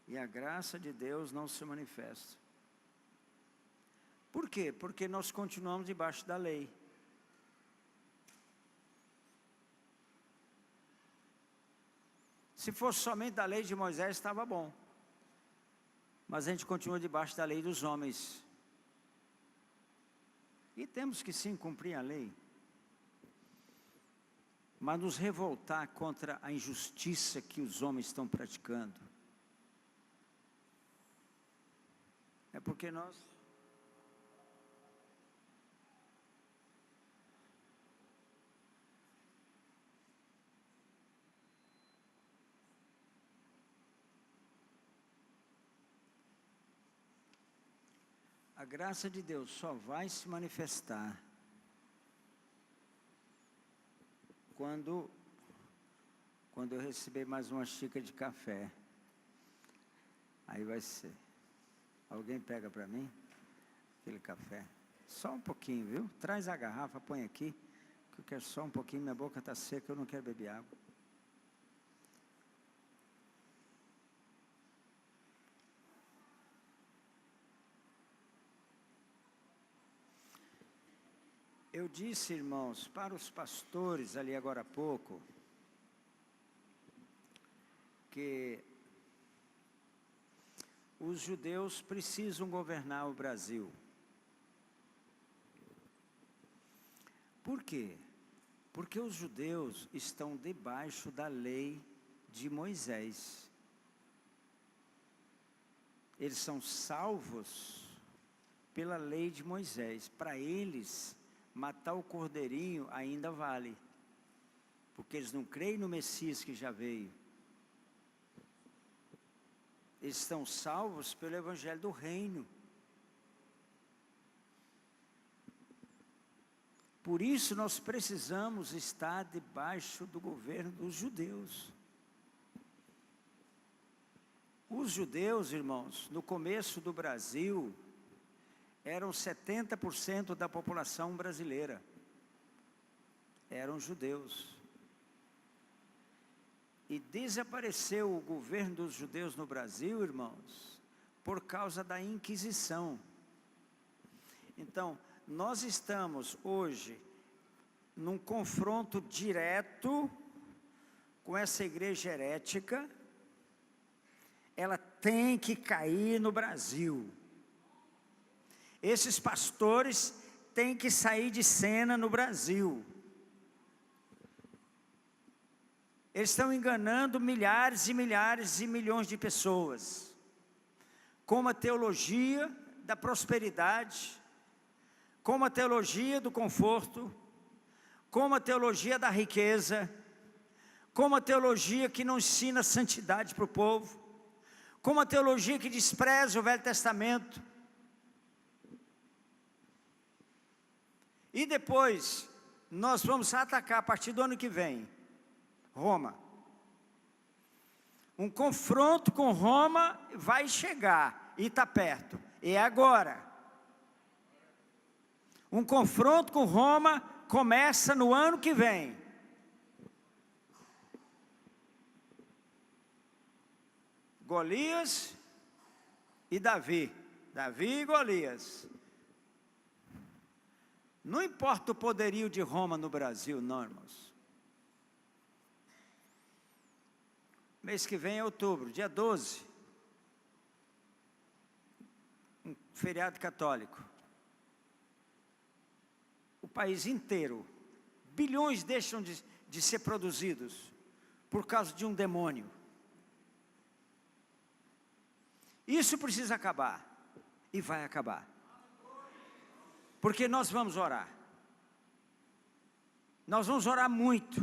e a graça de Deus não se manifesta. Por quê? Porque nós continuamos debaixo da lei. Se fosse somente da lei de Moisés, estava bom. Mas a gente continua debaixo da lei dos homens. E temos que sim cumprir a lei. Mas nos revoltar contra a injustiça que os homens estão praticando. É porque nós... A graça de Deus só vai se manifestar quando eu receber mais uma xícara de café. Aí vai ser. Alguém pega para mim aquele café? Só um pouquinho, viu? Traz a garrafa, põe aqui, que eu quero só um pouquinho, minha boca está seca, eu não quero beber água. Eu disse, irmãos, para os pastores ali agora há pouco, que os judeus precisam governar o Brasil. Por quê? Porque os judeus estão debaixo da lei de Moisés. Eles são salvos pela lei de Moisés. Para eles, matar o cordeirinho ainda vale, porque eles não creem no Messias que já veio. Eles estão salvos pelo evangelho do reino. Por isso nós precisamos estar debaixo do governo dos judeus. Os judeus, irmãos, no começo do Brasil, eram 70% da população brasileira. Eram judeus. E desapareceu o governo dos judeus no Brasil, irmãos, por causa da Inquisição. Então, nós estamos hoje num confronto direto com essa igreja herética. Ela tem que cair no Brasil. Esses pastores têm que sair de cena no Brasil. Eles estão enganando milhares e milhares e milhões de pessoas, com uma teologia da prosperidade, com uma teologia do conforto, com uma teologia da riqueza, com uma teologia que não ensina santidade para o povo, com uma teologia que despreza o Velho Testamento. E depois, nós vamos atacar a partir do ano que vem, Roma. Um confronto com Roma vai chegar e está perto. É agora. Um confronto com Roma começa no ano que vem. Golias e Davi. Davi e Golias. Não importa o poderio de Roma no Brasil, não, irmãos. Mês que vem é outubro, dia 12. Um feriado católico. O país inteiro, bilhões deixam de ser produzidos por causa de um demônio. Isso precisa acabar. E vai acabar. Porque nós vamos orar. Nós vamos orar muito.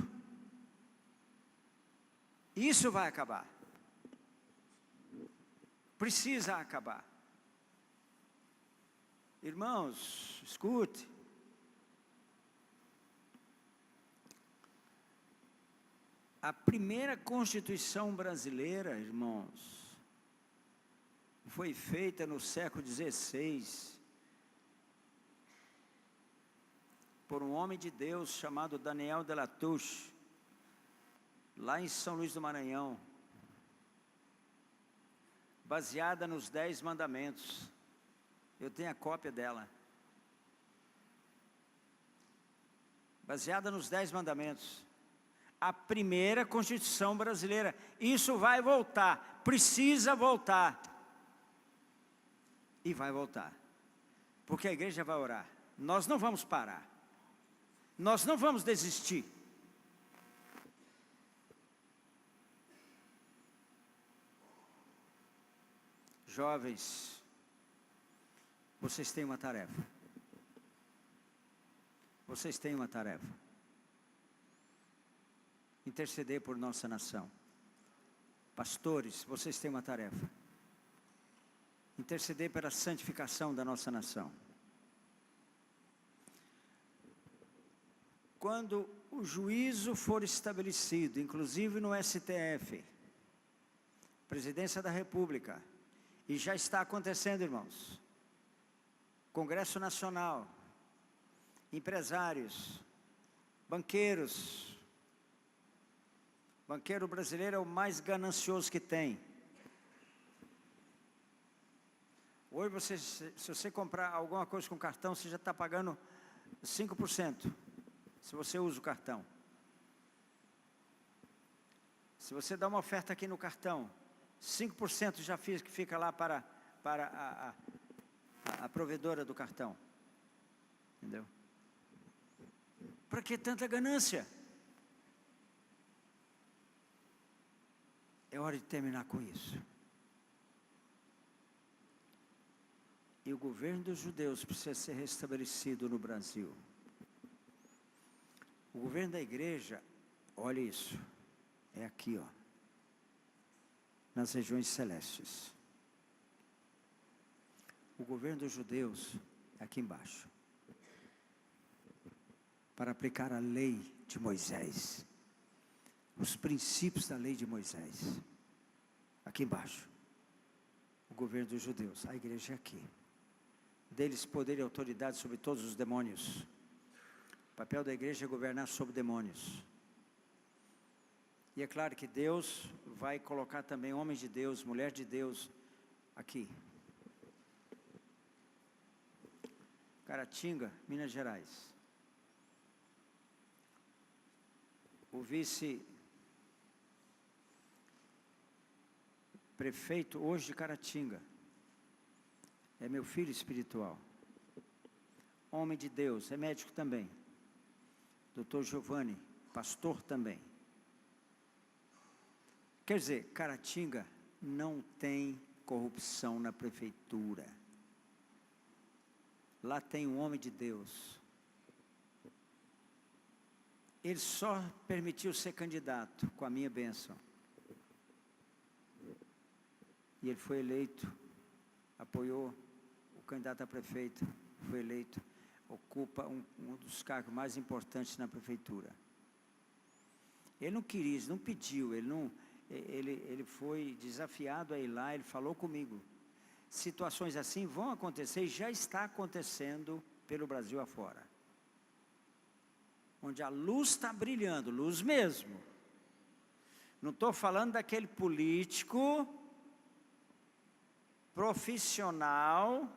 E isso vai acabar. Precisa acabar. Irmãos, escute. A primeira Constituição brasileira, irmãos, foi feita no século XVI, por um homem de Deus chamado Daniel de la Touche, lá em São Luís do Maranhão, baseada nos 10 mandamentos. Eu tenho a cópia dela. Baseada nos 10 mandamentos. A primeira Constituição brasileira. Isso vai voltar, precisa voltar. E vai voltar, porque a igreja vai orar. Nós não vamos parar, nós não vamos desistir. Jovens, vocês têm uma tarefa. Vocês têm uma tarefa. Interceder por nossa nação. Pastores, vocês têm uma tarefa. Interceder pela santificação da nossa nação. Quando o juízo for estabelecido, inclusive no STF, Presidência da República, e já está acontecendo, irmãos, Congresso Nacional, empresários, banqueiros, banqueiro brasileiro é o mais ganancioso que tem. Hoje, se você comprar alguma coisa com cartão, você já está pagando 5%, se você usa o cartão. Se você dá uma oferta aqui no cartão, 5% já fica lá para a provedora do cartão. Entendeu? Para que tanta ganância? É hora de terminar com isso. E o governo dos judeus precisa ser restabelecido no Brasil. O governo da igreja, olha isso, é aqui, ó, nas regiões celestes. O governo dos judeus é aqui embaixo, para aplicar a lei de Moisés, os princípios da lei de Moisés, aqui embaixo. O governo dos judeus, a igreja é aqui. Deles poder e autoridade sobre todos os demônios. O papel da igreja é governar sobre demônios. E é claro que Deus vai colocar também homens de Deus, mulher de Deus, aqui. Caratinga, Minas Gerais. O vice-prefeito hoje de Caratinga é meu filho espiritual, homem de Deus, é médico também, Dr. Giovanni, pastor também. Quer dizer, Caratinga não tem corrupção na prefeitura, lá tem um homem de Deus. Ele só permitiu ser candidato com a minha bênção, e ele foi eleito, apoiou o candidato a prefeito, foi eleito, ocupa um dos cargos mais importantes na prefeitura. Ele não quis, não pediu, ele foi desafiado a ir lá, ele falou comigo. Situações assim vão acontecer e já está acontecendo pelo Brasil afora. Onde a luz está brilhando, luz mesmo. Não estou falando daquele político profissional,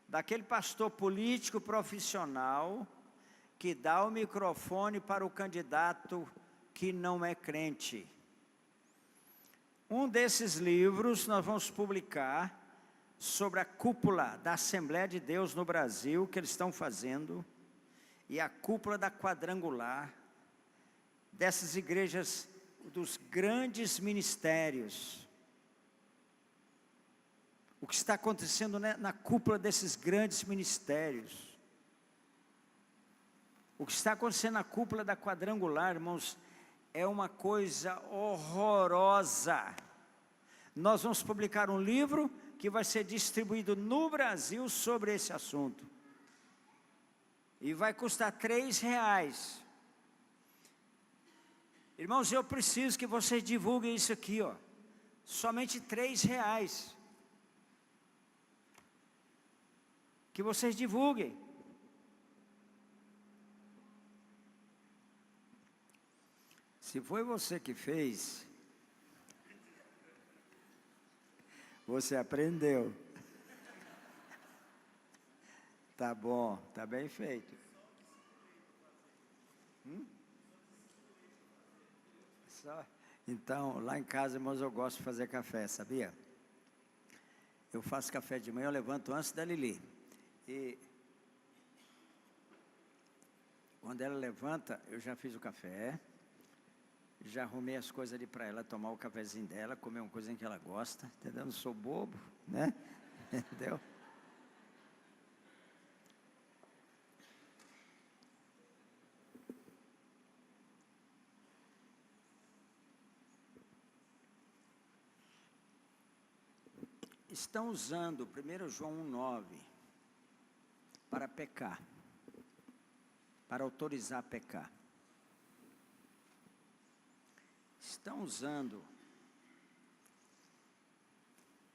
daquele pastor político profissional, que dá o microfone para o candidato que não é crente. Um desses livros nós vamos publicar sobre a cúpula da Assembleia de Deus no Brasil, que eles estão fazendo, e a cúpula da Quadrangular, dessas igrejas, dos grandes ministérios. O que está acontecendo, né, na cúpula desses grandes ministérios. O que está acontecendo na cúpula da Quadrangular, irmãos, é uma coisa horrorosa. Nós vamos publicar um livro que vai ser distribuído no Brasil sobre esse assunto. E vai custar R$3. Irmãos, eu preciso que vocês divulguem isso aqui, ó. Somente R$3. Que vocês divulguem. Se foi você que fez, você aprendeu. Tá bom, tá bem feito. Então, lá em casa, irmãos, eu gosto de fazer café, sabia? Eu faço café de manhã, eu levanto antes da Lili. E quando ela levanta, eu já fiz o café, já arrumei as coisas ali para ela tomar o cafezinho dela, comer uma coisinha que ela gosta, entendeu? Não sou bobo, né? Entendeu? Estão usando 1 João 1,9 para pecar, para autorizar a pecar. Estão usando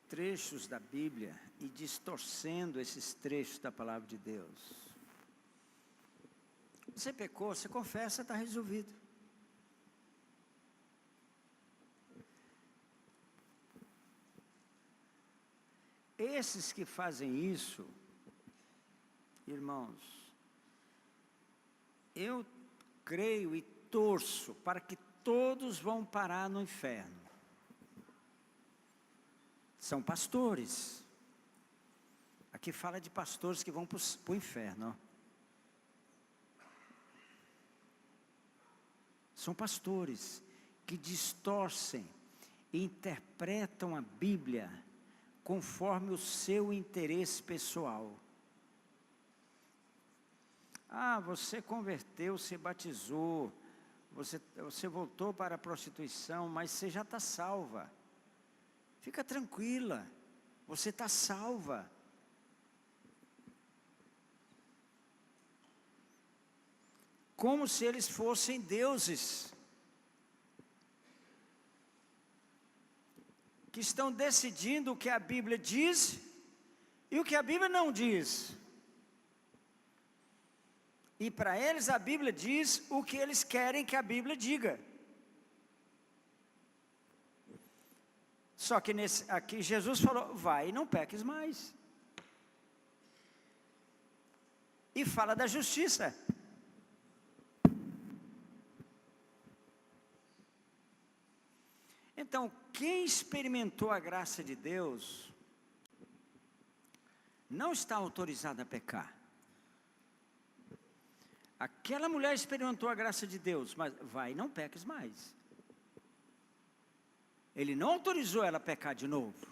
trechos da Bíblia e distorcendo esses trechos da palavra de Deus. Você pecou, você confessa, está resolvido. Esses que fazem isso, irmãos, eu creio e torço para que todos vão parar no inferno. São pastores. Aqui fala de pastores que vão para o inferno. São pastores que distorcem e interpretam a Bíblia conforme o seu interesse pessoal. Ah, você converteu, você batizou, você voltou para a prostituição, mas você já está salva. Fica tranquila, você está salva. Como se eles fossem deuses, que estão decidindo o que a Bíblia diz e o que a Bíblia não diz. E para eles a Bíblia diz o que eles querem que a Bíblia diga. Só que aqui Jesus falou, vai e não peques mais. E fala da justiça. Então, quem experimentou a graça de Deus, não está autorizado a pecar. Aquela mulher experimentou a graça de Deus, mas vai e não peques mais. Ele não autorizou ela a pecar de novo.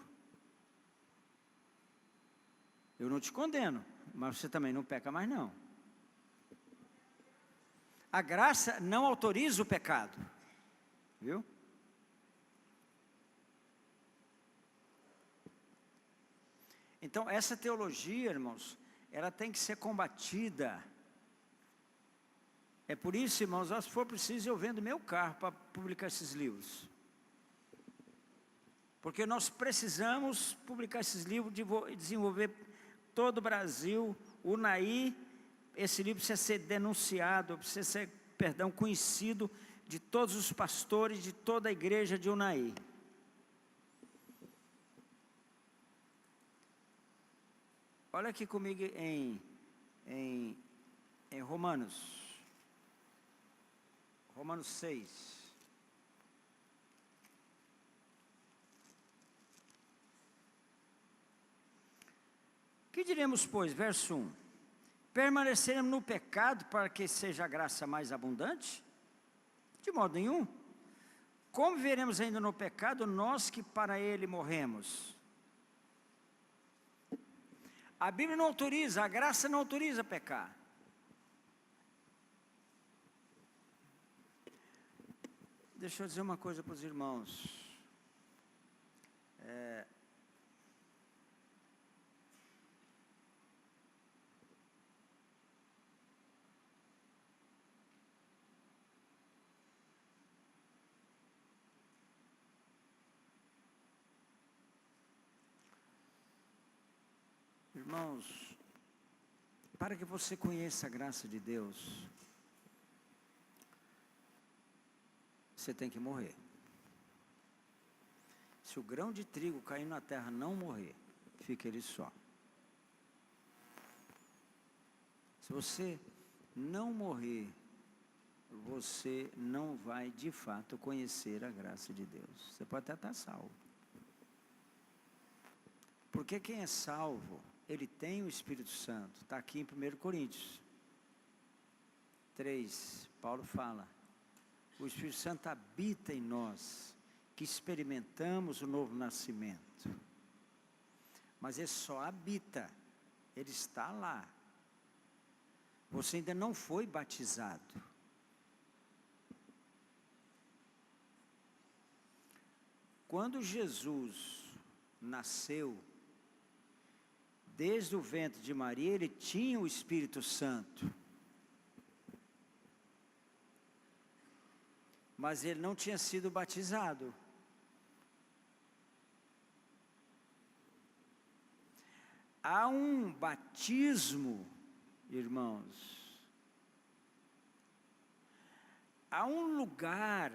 Eu não te condeno, mas você também não peca mais não. A graça não autoriza o pecado, viu? Então, essa teologia, irmãos, ela tem que ser combatida. É por isso, irmãos, se for preciso, eu vendo meu carro para publicar esses livros. Porque nós precisamos publicar esses livros, desenvolver todo o Brasil. O UNAI, esse livro precisa ser denunciado, precisa ser, conhecido de todos os pastores, de toda a igreja de UNAI. Olha aqui comigo em Romanos. Romanos 6. Que diremos, pois, verso 1: permaneceremos no pecado para que seja a graça mais abundante? De modo nenhum. Como viveremos ainda no pecado, nós que para ele morremos? A Bíblia não autoriza, a graça não autoriza pecar. Deixa eu dizer uma coisa para os irmãos. Irmãos, para que você conheça a graça de Deus, você tem que morrer. Se o grão de trigo cair na terra não morrer, fica ele só. Se você não morrer, você não vai de fato conhecer a graça de Deus. Você pode até estar salvo. Porque quem é salvo, ele tem o Espírito Santo. Está aqui em 1 Coríntios 3, Paulo fala: o Espírito Santo habita em nós, que experimentamos o novo nascimento. Mas ele só habita, ele está lá. Você ainda não foi batizado. Quando Jesus nasceu, desde o ventre de Maria, ele tinha o Espírito Santo. Mas ele não tinha sido batizado. Há um batismo, irmãos. Há um lugar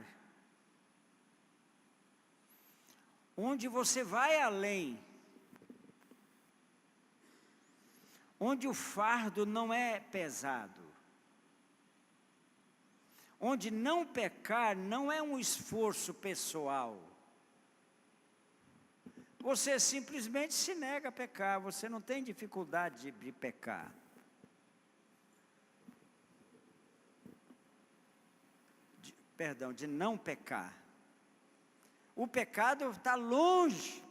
onde você vai além. Onde o fardo não é pesado. Onde não pecar não é um esforço pessoal. Você simplesmente se nega a pecar, você não tem dificuldade de pecar. De não pecar. O pecado está longe